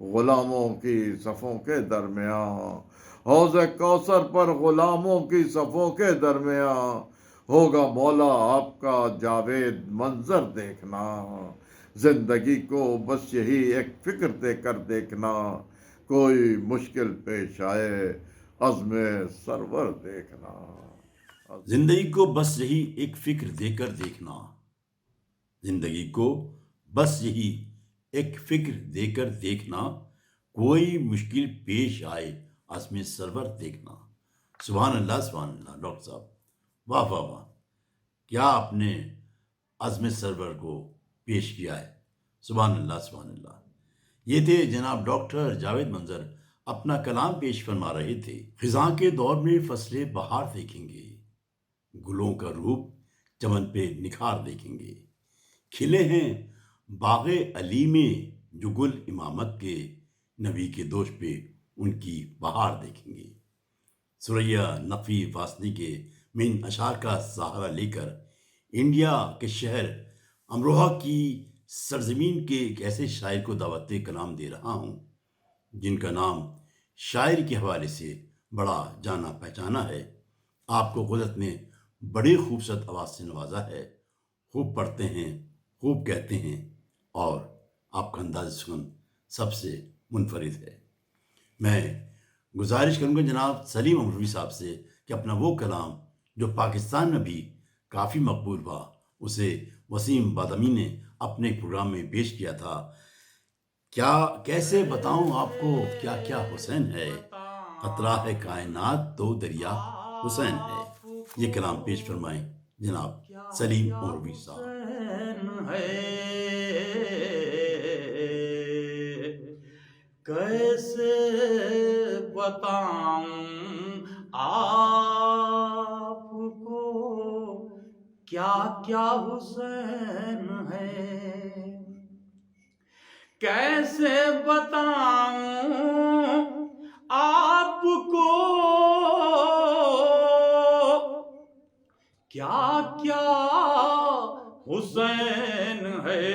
غلاموں کی صفوں کے درمیان، حوض کوثر پر غلاموں کی صفوں کے درمیان ہوگا مولا آپ کا جاوید منظر دیکھنا، زندگی کو بس یہی ایک فکر دے کر دیکھنا، کوئی مشکل پیش آئے عزم سرور دیکھنا۔ زندگی کو بس یہی ایک فکر دے کر دیکھنا، زندگی کو بس یہی ایک فکر دے کر دیکھنا، کوئی مشکل پیش آئے عزم سرور دیکھنا۔ سبحان اللہ سبحان اللہ۔ ڈاکٹر صاحب واہ واہ واہ، کیا آپ نے عزم سرور کو پیش کیا ہے، سبحان اللہ سبحان اللہ۔ یہ تھے جناب ڈاکٹر جاوید منظر اپنا کلام پیش فرما رہے تھے۔ خزاں کے دور میں فصل بہار دیکھیں گے، گلوں کا روپ چمن پہ نکھار دیکھیں گے، کھلے ہیں باغ علی میں جو گل امامت کے، نبی کے دوش پہ ان کی بہار دیکھیں گے۔ سریا نقوی واسنی کے من اشعار کا سہارا لے کر انڈیا کے شہر امروہہ کی سرزمین کے ایک ایسے شاعر کو دعوت کلام دے رہا ہوں جن کا نام شاعر کے حوالے سے بڑا جانا پہچانا ہے۔ آپ کو قدرت نے بڑی خوبصورت آواز سے نوازا ہے، خوب پڑھتے ہیں، خوب کہتے ہیں، اور آپ کا انداز سخن سب سے منفرد ہے۔ میں گزارش کروں گا جناب سلیم امروی صاحب سے کہ اپنا وہ کلام جو پاکستان میں بھی کافی مقبول ہوا، اسے وسیم بادامی نے اپنے پروگرام میں پیش کیا تھا۔ کیا کیسے بتاؤں آپ کو کیا کیا حسین ہے، خطرہ ہے کائنات تو دریا حسین ہے۔ یہ کلام پیش فرمائیں جناب سلیم امروی صاحب۔ کیسے بتاؤں آپ کو کیا کیا حسین ہے، کیسے بتاؤں آپ کو کیا کیا حسین ہے،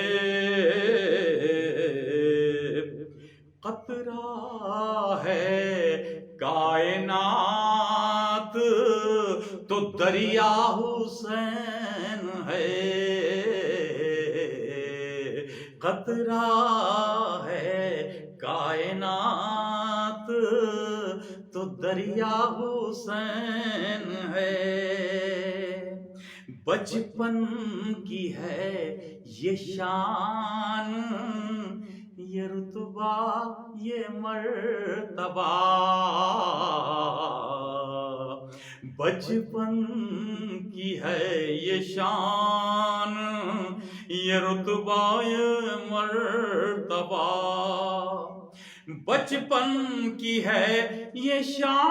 قطرہ ہے کائنات تو دریا حسین ہے، قطرہ ہے کائنات تو دریا حسین ہے، بچپن کی ہے یہ شان، یہ رتبہ یہ مرتبہ، بچپن کی ہے یہ شان، یہ رتبہ یہ مرتبہ، بچپن کی ہے یہ شان،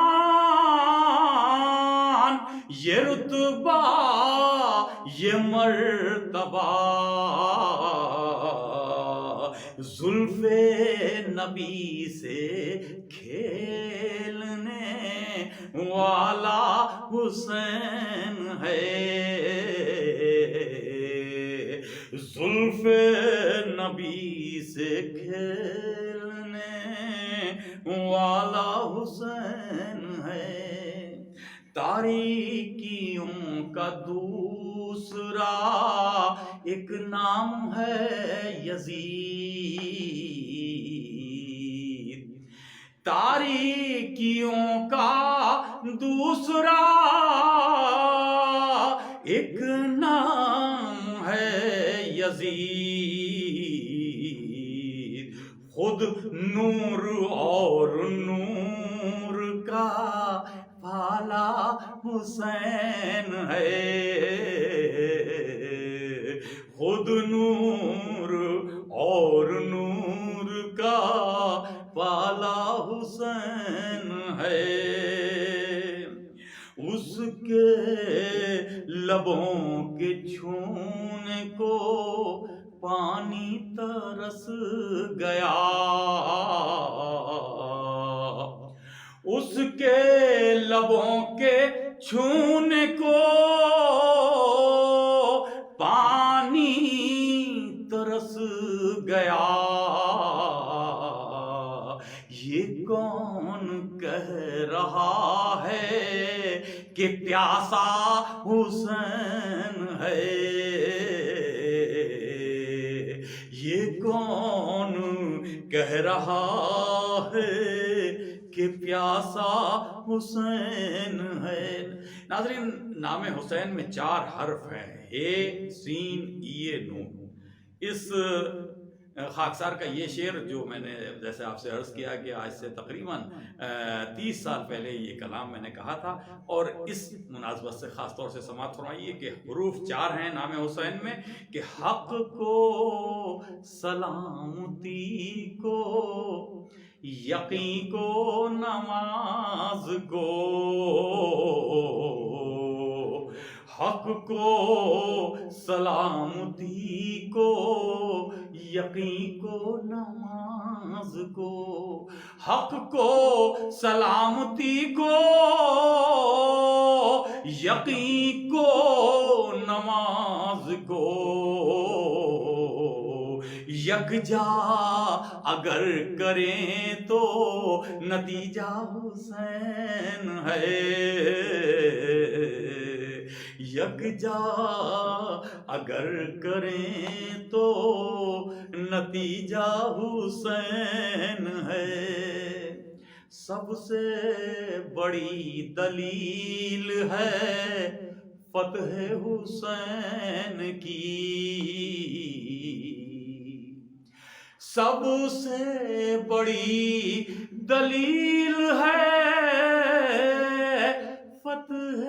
یہ رتبہ یہ مرتبہ، زلف نبی سے کھیلنے والا حسین ہے، زلف نبی سے کھیلنے والا حسین ہے، تاریکیوں کا دوسرا ایک نام ہے یزید، تاریکیوں کا دوسرا ایک نام ہے یزید، خود نور اور نور کا پالا حسین ہے، خود نور اور نور کا پالا حسین ہے، اس کے لبوں کے چھونے کو پانی ترس گیا، اس کے لبوں کے چھونے کو پانی ترس گیا، یہ کون کہہ رہا ہے کہ پیاسا حسین ہے؟ یہ کون کہہ رہا ہے کہ پیاسا حسین ہے؟ ناظرین، نام حسین میں 4 حرف ہیں، ہے، سین، ای، نون۔ اس خاکسار کا یہ شعر جو میں نے جیسے آپ سے عرض کیا کہ آج سے تقریباً 30 سال پہلے یہ کلام میں نے کہا تھا، اور اس مناسبت سے خاص طور سے سماعت فرمائیے کہ حروف 4 ہیں نام حسین میں، کہ حق کو، سلامتی کو، یقین کو، نماز کو، حق کو، سلامتی کو، یقین کو، نماز کو، حق کو، سلامتی کو، یقین کو، نماز کو، یکجا اگر کریں تو نتیجہ حسین ہے، یکجا اگر کریں تو نتیجہ حسین ہے۔ سب سے بڑی دلیل ہے فتح حسین کی، سب سے بڑی دلیل ہے فتح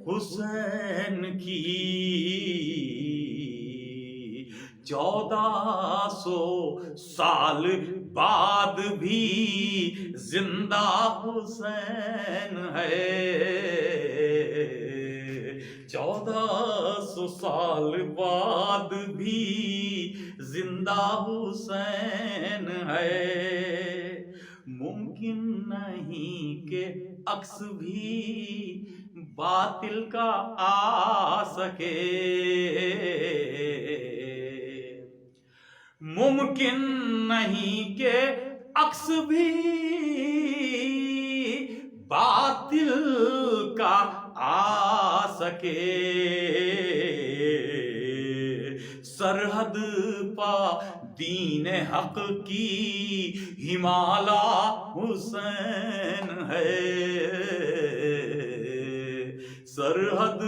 حسین کی۔ 1400 سال بعد بھی زندہ حسین ہے، 1400 سال بعد بھی زندہ حسین ہے۔ ممکن نہیں کہ عکس بھی باطل کا آ سکے، ممکن نہیں کہ عکس بھی باطل کا آ سکے، سرحد پا دین حق کی ہمالا حسین ہے، سرحد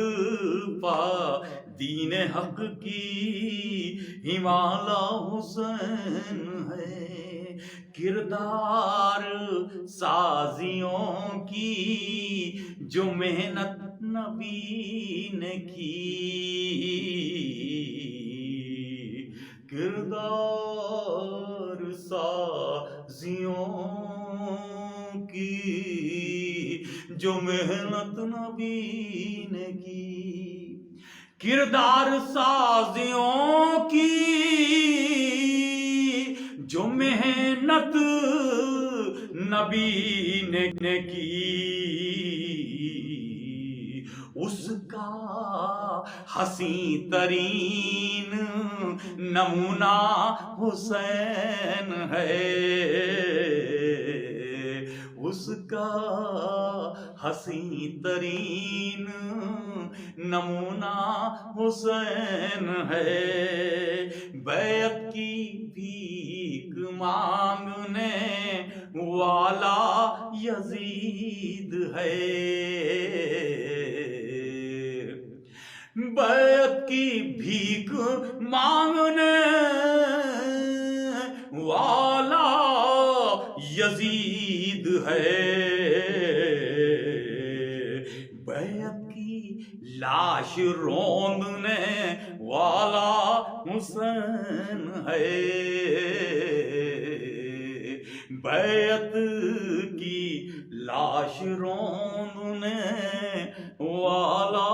پا دین حق کی ہمالا حسین ہے۔ کردار سازیوں کی جو محنت نبی نے کی، کردار سازیوں کی جو محنت نبی نے کی، کردار سازیوں کی جو محنت نبی نے کی، اس کا حسین ترین نمونہ حسین ہے، اس کا حسین ترین نمونہ حسین ہے۔ بیعت کی بھیک مانگنے والا یزید ہے، بیعت کی بھیک مانگنے والا یزید ہے، بیعت کی لاش روندنے والا حسین ہے، بیعت کی لاش روندنے والا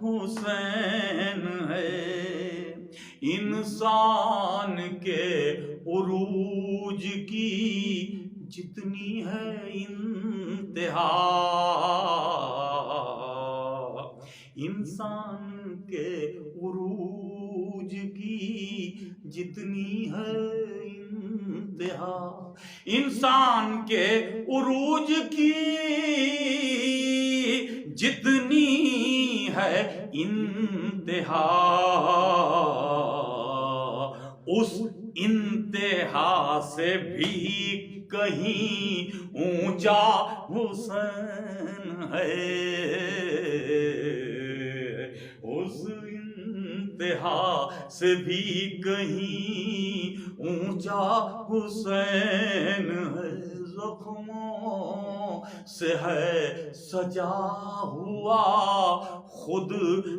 حسین ہے۔ انسان کے عروج کی جتنی ہے انتہا، انسان کے عروج کی جتنی ہے انتہا انسان کے عروج کی جتنی ہے انتہا، اس انتہا سے بھی کہیں اونچا حسین ہے، اس انتہا سے بھی کہیں اونچا حسین ہے، زخموں سے ہے سجا ہوا خود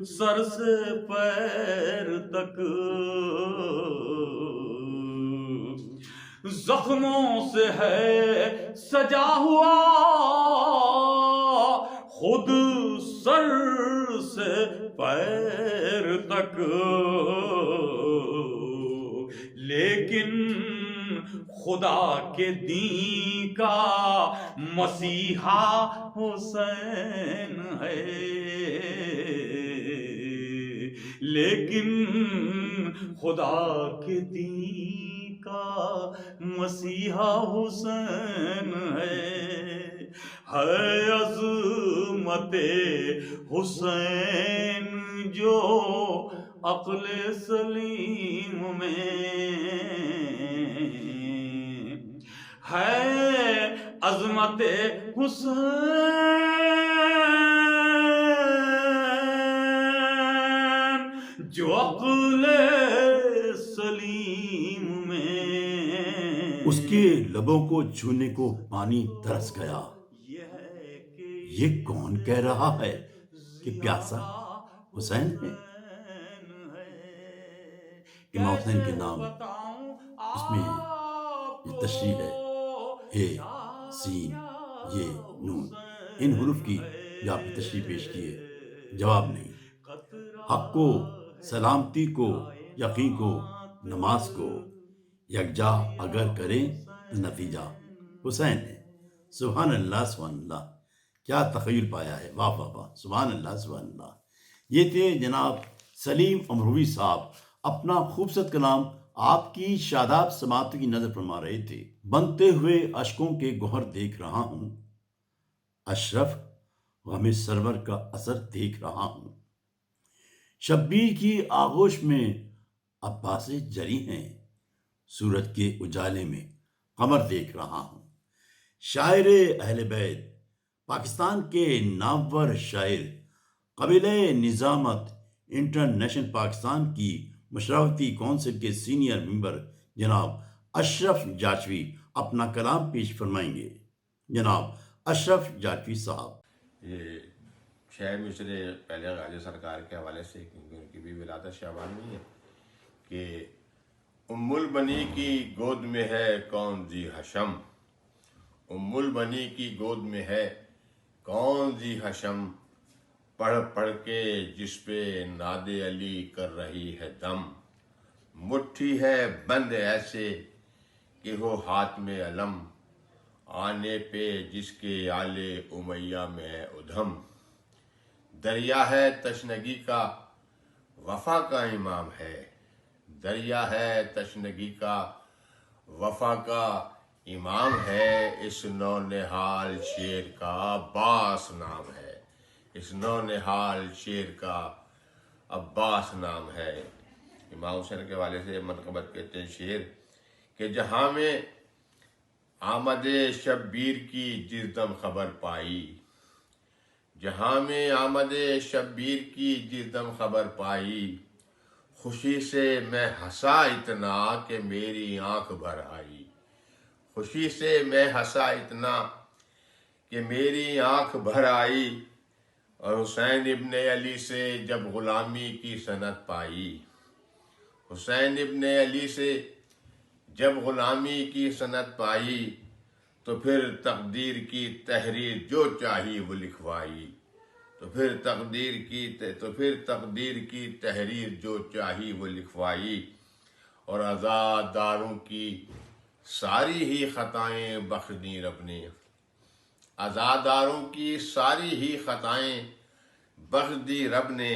سر سے پیر تک، زخموں سے ہے سجا ہوا خود سر سے پیر تک، لیکن خدا کے دین کا مسیحا حسین ہے، لیکن خدا کے دین کا مسیحا حسین ہے عظمت حسین جو عقل سلیم میں ہے، عظمت حسین جو عقل سلیم میں، اس کے لبوں کو چھونے کو پانی ترس گیا، یہ کون کہہ رہا ہے کہ پیاسا حسین ہے؟ امام حسین کے نام اس میں یہ تشریح ہے، ہے سین یہ نون، ان حروف کی جو آپ نے تشریح پیش کی ہے، جواب نہیں۔ حق کو، سلامتی کو، یقین کو، نماز کو یکجا اگر کریں تو نتیجہ حسین ہے۔ سبحان اللہ سبحان اللہ، کیا تخیل پایا ہے، واہ واہ واہ، سبحان اللہ سبحان اللہ۔ یہ تھے جناب سلیم امروی صاحب، اپنا خوبصورت کلام آپ کی شاداب سماعتوں کی نظر فرما رہے تھے۔ بنتے ہوئے اشکوں کے گوہر دیکھ رہا ہوں، اشرف غم سرور کا اثر دیکھ رہا ہوں، شبیر کی آغوش میں عباس جری ہیں، سورج کے اجالے میں قمر دیکھ رہا ہوں۔ شاعر اہل بیت، پاکستان کے نامور شاعر، قبیلہ نظامت انٹرنیشنل پاکستان کی مشاورتی کونسل کے سینئر ممبر جناب اشرف جاچوی اپنا کلام پیش فرمائیں گے۔ جناب اشرف جاچوی صاحب۔ یہ شعر مجھے پہلے غازی سرکار کے حوالے سے، کیونکہ ان کی بھی ولادت شعبان میں ہے، کہ ام البنی کی گود میں ہے کون ذی حشم، ام البنی کی گود میں ہے کون ذی حشم، پڑھ پڑھ کے جس پہ ناد علی کر رہی ہے دم، مٹھی ہے بند ایسے کہ ہو ہاتھ میں علم، آنے پہ جس کے آل امیہ میں ہے ادھم، دریا ہے تشنگی کا وفا کا امام ہے، دریا ہے تشنگی کا وفا کا امام ہے، اس نو نہال شیر کا عباس نام ہے، اس نو نہال شیر کا عباس نام ہے۔ امام حسین کے حوالے سے منقبت کہتے ہیں شعر کہ جہاں میں آمد شبیر کی جس دم خبر پائی، جہاں میں آمد شبیر کی جس دم خبر پائی، خوشی سے میں ہنسا اتنا کہ میری آنکھ بھر آئی، خوشی سے میں ہنسا اتنا کہ میری آنکھ بھر آئی، اور حسین ابن علی سے جب غلامی کی سنت پائی، حسین ابن علی سے جب غلامی کی سنت پائی، تو پھر تقدیر کی تحریر جو چاہی وہ لکھوائی، تو پھر تقدیر کی تحریر جو چاہی وہ لکھوائی، اور آزاد داروں کی ساری ہی خطائیں بخش دیں رب نے، آزاد داروں کی ساری ہی خطائیں بخش دی رب نے،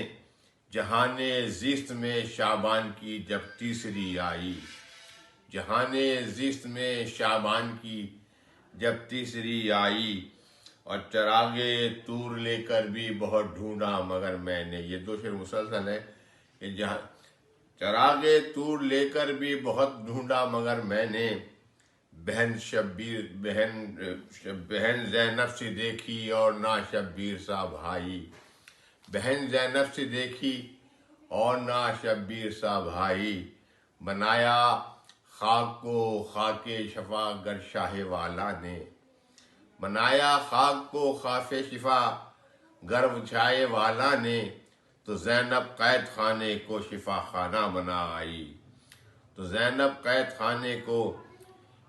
جہان زیست میں شعبان کی جب تیسری آئی، جہان زیست میں شعبان کی جب تیسری آئی، اور چراغ طور لے کر بھی بہت ڈھونڈا مگر میں نے. یہ دو شعر مسلسل ہے کہ جہاں چراغ طور لے کر بھی بہت ڈھونڈا مگر میں نے، بہن زینب سے دیکھی اور نہ شبیر سا بھائی. بہن زینب سے دیکھی اور نہ شبیر سا بھائی، بنایا خاک کو خاک شفا گر شاہ والا نے. بنایا خاک کو خاک شفا گر شاہ والا نے، تو زینب قید خانے کو شفا خانہ بنا آئی. تو زینب قید خانے کو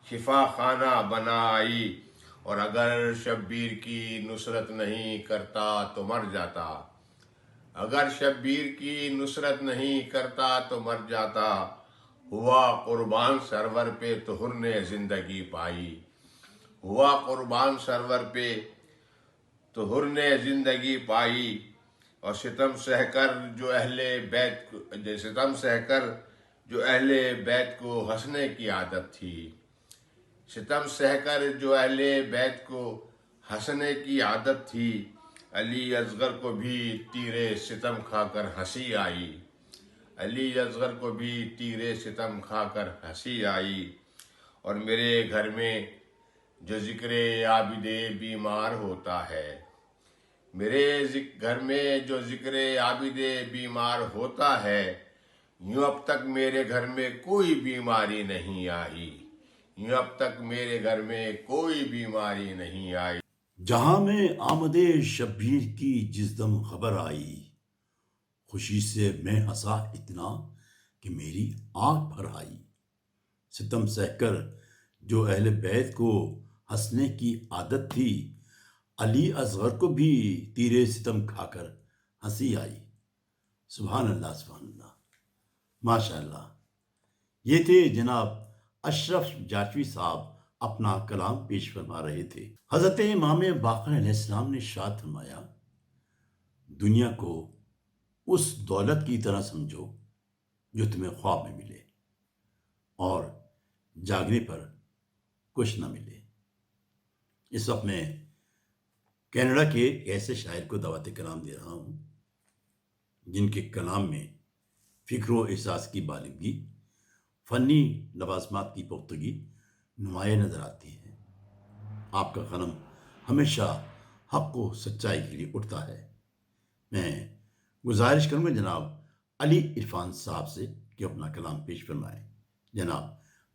شفا خانہ بنا آئی، اور اگر شبیر کی نصرت نہیں کرتا تو مر جاتا. اگر شبیر کی نصرت نہیں کرتا تو مر جاتا. ہوا قربان سرور پہ تو حر نے زندگی پائی. ہوا قربان سرور پہ تو حر نے زندگی پائی. اور ستم سہ کر جو اہل بیت کو ہنسنے کی عادت تھی. ستم سہ کر جو اہل بیت کو ہنسنے کی عادت تھی، علی اصغر کو بھی تیرے ستم کھا کر ہنسی آئی. علی اصغر کو بھی تیرے ستم کھا کر ہنسی آئی. اور میرے گھر میں جو ذکر عابد بیمار ہوتا ہے، میرے گھر میں جو ذکر عابد بیمار ہوتا ہے، یوں اب تک میرے گھر میں کوئی بیماری نہیں آئی. یوں اب تک میرے گھر میں کوئی بیماری نہیں آئی. جہاں میں آمد شبیر کی جس دم خبر آئی، خوشی سے میں ہنسا اتنا کہ میری آنکھ بھر آئی. ستم سہ کر جو اہل بیت کو ہنسنے کی عادت تھی، علی اصغر کو بھی تیرے ستم کھا کر ہنسی آئی. سبحان اللہ، سبحان اللہ، ماشاء اللہ. یہ تھے جناب اشرف جاشوی صاحب اپنا کلام پیش فرما رہے تھے. حضرت امام باقر علیہ السلام نے ارشاد فرمایا، دنیا کو اس دولت کی طرح سمجھو جو تمہیں خواب میں ملے اور جاگنے پر کچھ نہ ملے. اس وقت میں کینیڈا کے ایسے شاعر کو دعوت کلام دے رہا ہوں جن کے کلام میں فکر و احساس کی بالغی، فنی لوازمات کی پختگی نمایاں نظر آتی ہے. آپ کا قلم ہمیشہ حق و سچائی کے لیے اٹھتا ہے. میں گزارش کروں گا جناب علی عرفان صاحب سے کہ اپنا کلام پیش فرمائیں. جناب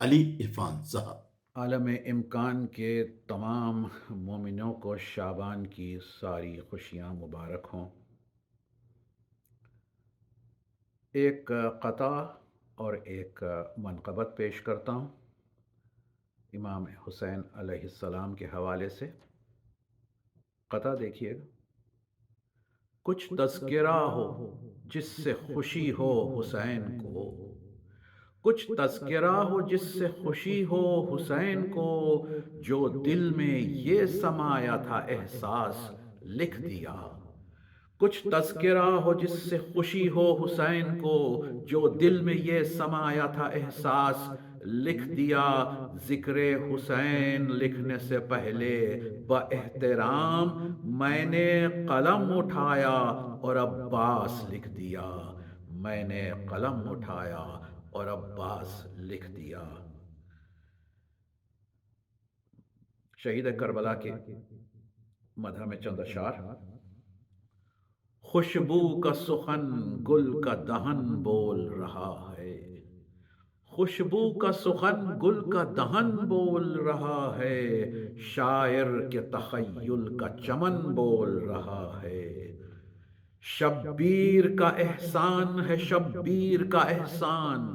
علی عرفان صاحب. عالم امکان کے تمام مومنوں کو شعبان کی ساری خوشیاں مبارک ہوں. ایک قطع اور ایک منقبت پیش کرتا ہوں امام حسین علیہ السلام کے حوالے سے. قطع دیکھیے گا. کچھ تذکرہ ہو جس سے خوشی ہو حسین کو، کچھ تذکرہ ہو جس سے خوشی ہو حسین کو، جو دل میں یہ سمایا تھا احساس لکھ دیا. کچھ تذکرہ ہو جس سے خوشی ہو حسین کو، جو دل میں یہ سمایا تھا احساس لکھ دیا. ذکر حسین لکھنے سے پہلے با احترام میں نے قلم اٹھایا اور عباس لکھ دیا. میں نے قلم اٹھایا اور عباس لکھ دیا. شہید کربلا کے مدح میں چند اشعار. خوشبو کا سخن گل کا دہن بول رہا ہے، خوشبو کا سخن گل کا دہن بول رہا ہے، شاعر کے تخیل کا چمن بول رہا ہے. شبیر کا احسان ہے، شبیر کا احسان،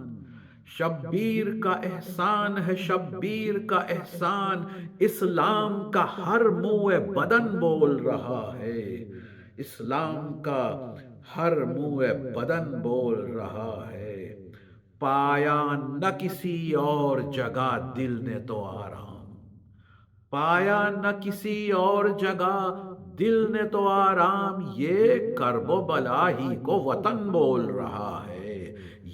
شبیر کا احسان ہے، شبیر کا احسان، اسلام کا ہر موئے بدن بول رہا ہے. اسلام کا ہر موئے بدن بول رہا ہے. پایا نہ کسی اور جگہ دل نے تو آرام، پایا نہ کسی اور جگہ دل نے تو آرام. یہ کرب و بلا ہی کو وطن بول رہا ہے،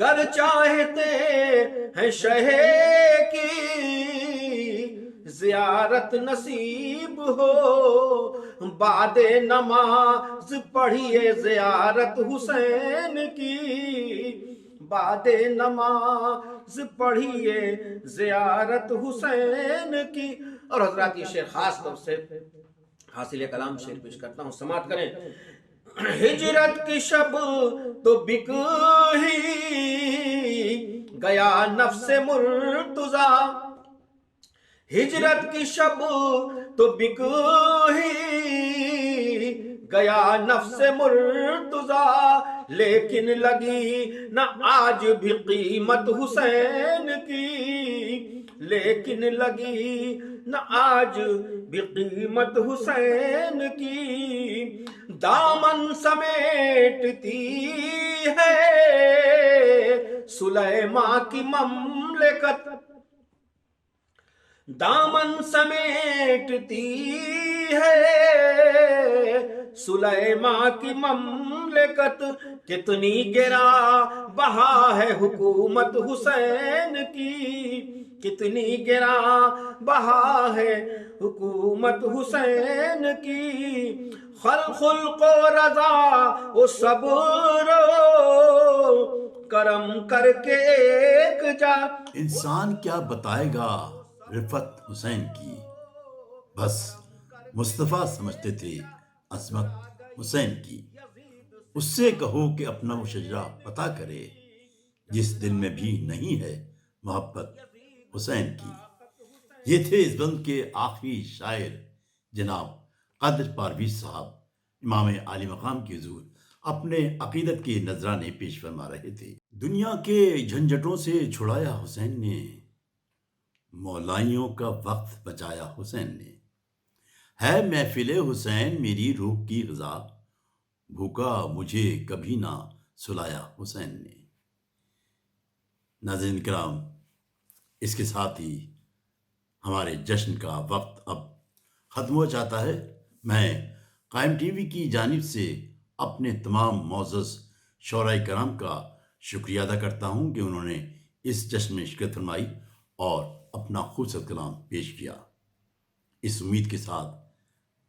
گر چاہتے ہیں شہ کی زیارت نصیب ہو، بعد نماز پڑھیے زیارت حسین کی، بعد نماز پڑھیے زیارت حسین کی۔ اور حضرات یہ شعر خاص طور سے حاصل کلام شعر پیش کرتا ہوں، سماعت کریں۔ ہجرت کی شب تو بک ہی گیا نفس مرتضی، ہجرت کی شب تو بک ہی گیا نفس مرتضی، لیکن لگی نہ آج بھی قیمت حسین کی، لیکن لگی نہ آج بھی قیمت حسین کی۔ دامن سمیٹتی ہے سلیمان کی مملکت، دامن سمیٹتی ہے سلیمان کی مملکت، کتنی گرا بہا ہے حکومت حسین کی، کتنی گرا بہا ہے حکومت حسین کی۔ خلق و رضا و صبر و کرم کر کے ایک جا، انسان کیا بتائے گا رفت حسین کی، بس مصطفیٰ سمجھتے تھے عظمت حسین کی۔ اس سے کہو کہ اپنا وہ شجرہ پتہ کرے، جس دل میں بھی نہیں ہے محبت حسین کی۔ یہ تھے اس بند کے آخری شاعر جناب قادر پرویز صاحب، امام عالی مقام کے حضور اپنے عقیدت کے نذرانے پیش فرما رہے تھے۔ دنیا کے جھنجھٹوں سے چھڑایا حسین نے، مولائیوں کا وقت بچایا حسین نے، ہے محفل حسین میری روح کی غذا، بھوکا مجھے کبھی نہ سلایا حسین نے۔ ناظرین کرام، اس کے ساتھ ہی ہمارے جشن کا وقت اب ختم ہو جاتا ہے۔ میں قائم ٹی وی کی جانب سے اپنے تمام معزز شعراء کرام کا شکریہ ادا کرتا ہوں کہ انہوں نے اس جشن میں شرکت فرمائی اور اپنا خوبصورت کلام پیش کیا۔ اس امید کے ساتھ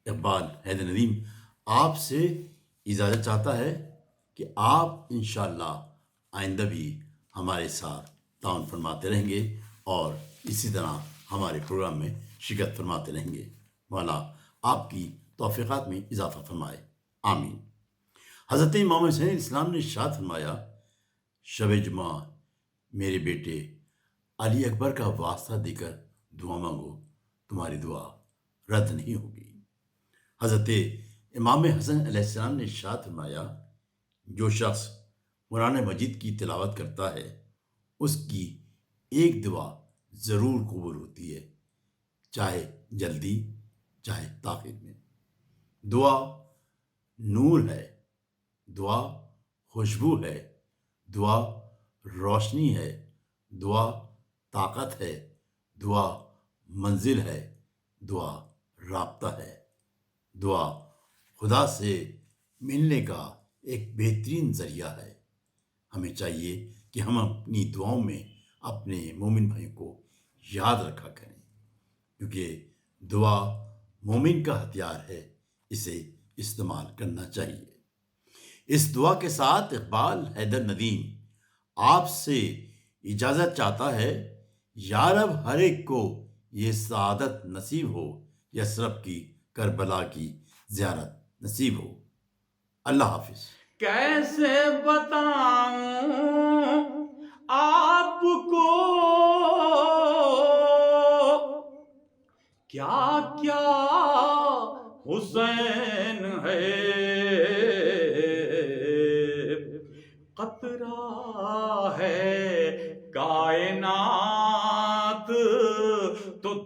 اقبال حیدر ندیم آپ سے اجازت چاہتا ہے کہ آپ انشاءاللہ آئندہ بھی ہمارے ساتھ تعاون فرماتے رہیں گے اور اسی طرح ہمارے پروگرام میں شرکت فرماتے رہیں گے۔ مولا آپ کی توفیقات میں اضافہ فرمائے، آمین۔ حضرت امام حسین علیہ السلام نے ارشاد فرمایا، شب جمعہ میرے بیٹے علی اکبر کا واسطہ دے کر دعا مانگو، تمہاری دعا رد نہیں ہوگی۔ حضرت امام حسن علیہ السلام نے ارشاد فرمایا، جو شخص قرآن مجید کی تلاوت کرتا ہے اس کی ایک دعا ضرور قبول ہوتی ہے، چاہے جلدی چاہے تاخیر میں۔ دعا نور ہے، دعا خوشبو ہے، دعا روشنی ہے، دعا طاقت ہے، دعا منزل ہے، دعا رابطہ ہے، دعا خدا سے ملنے کا ایک بہترین ذریعہ ہے۔ ہمیں چاہیے کہ ہم اپنی دعاؤں میں اپنے مومن بھائیوں کو یاد رکھا کریں، کیونکہ دعا مومن کا ہتھیار ہے، اسے استعمال کرنا چاہیے۔ اس دعا کے ساتھ اقبال حیدر ندیم آپ سے اجازت چاہتا ہے، یا رب ہر ایک کو یہ سعادت نصیب ہو، یثرب کی کربلا کی زیارت نصیب ہو۔ اللہ حافظ۔ کیسے بتاؤں آپ کو کیا کیا حسین ہے، قطرہ ہے کائنات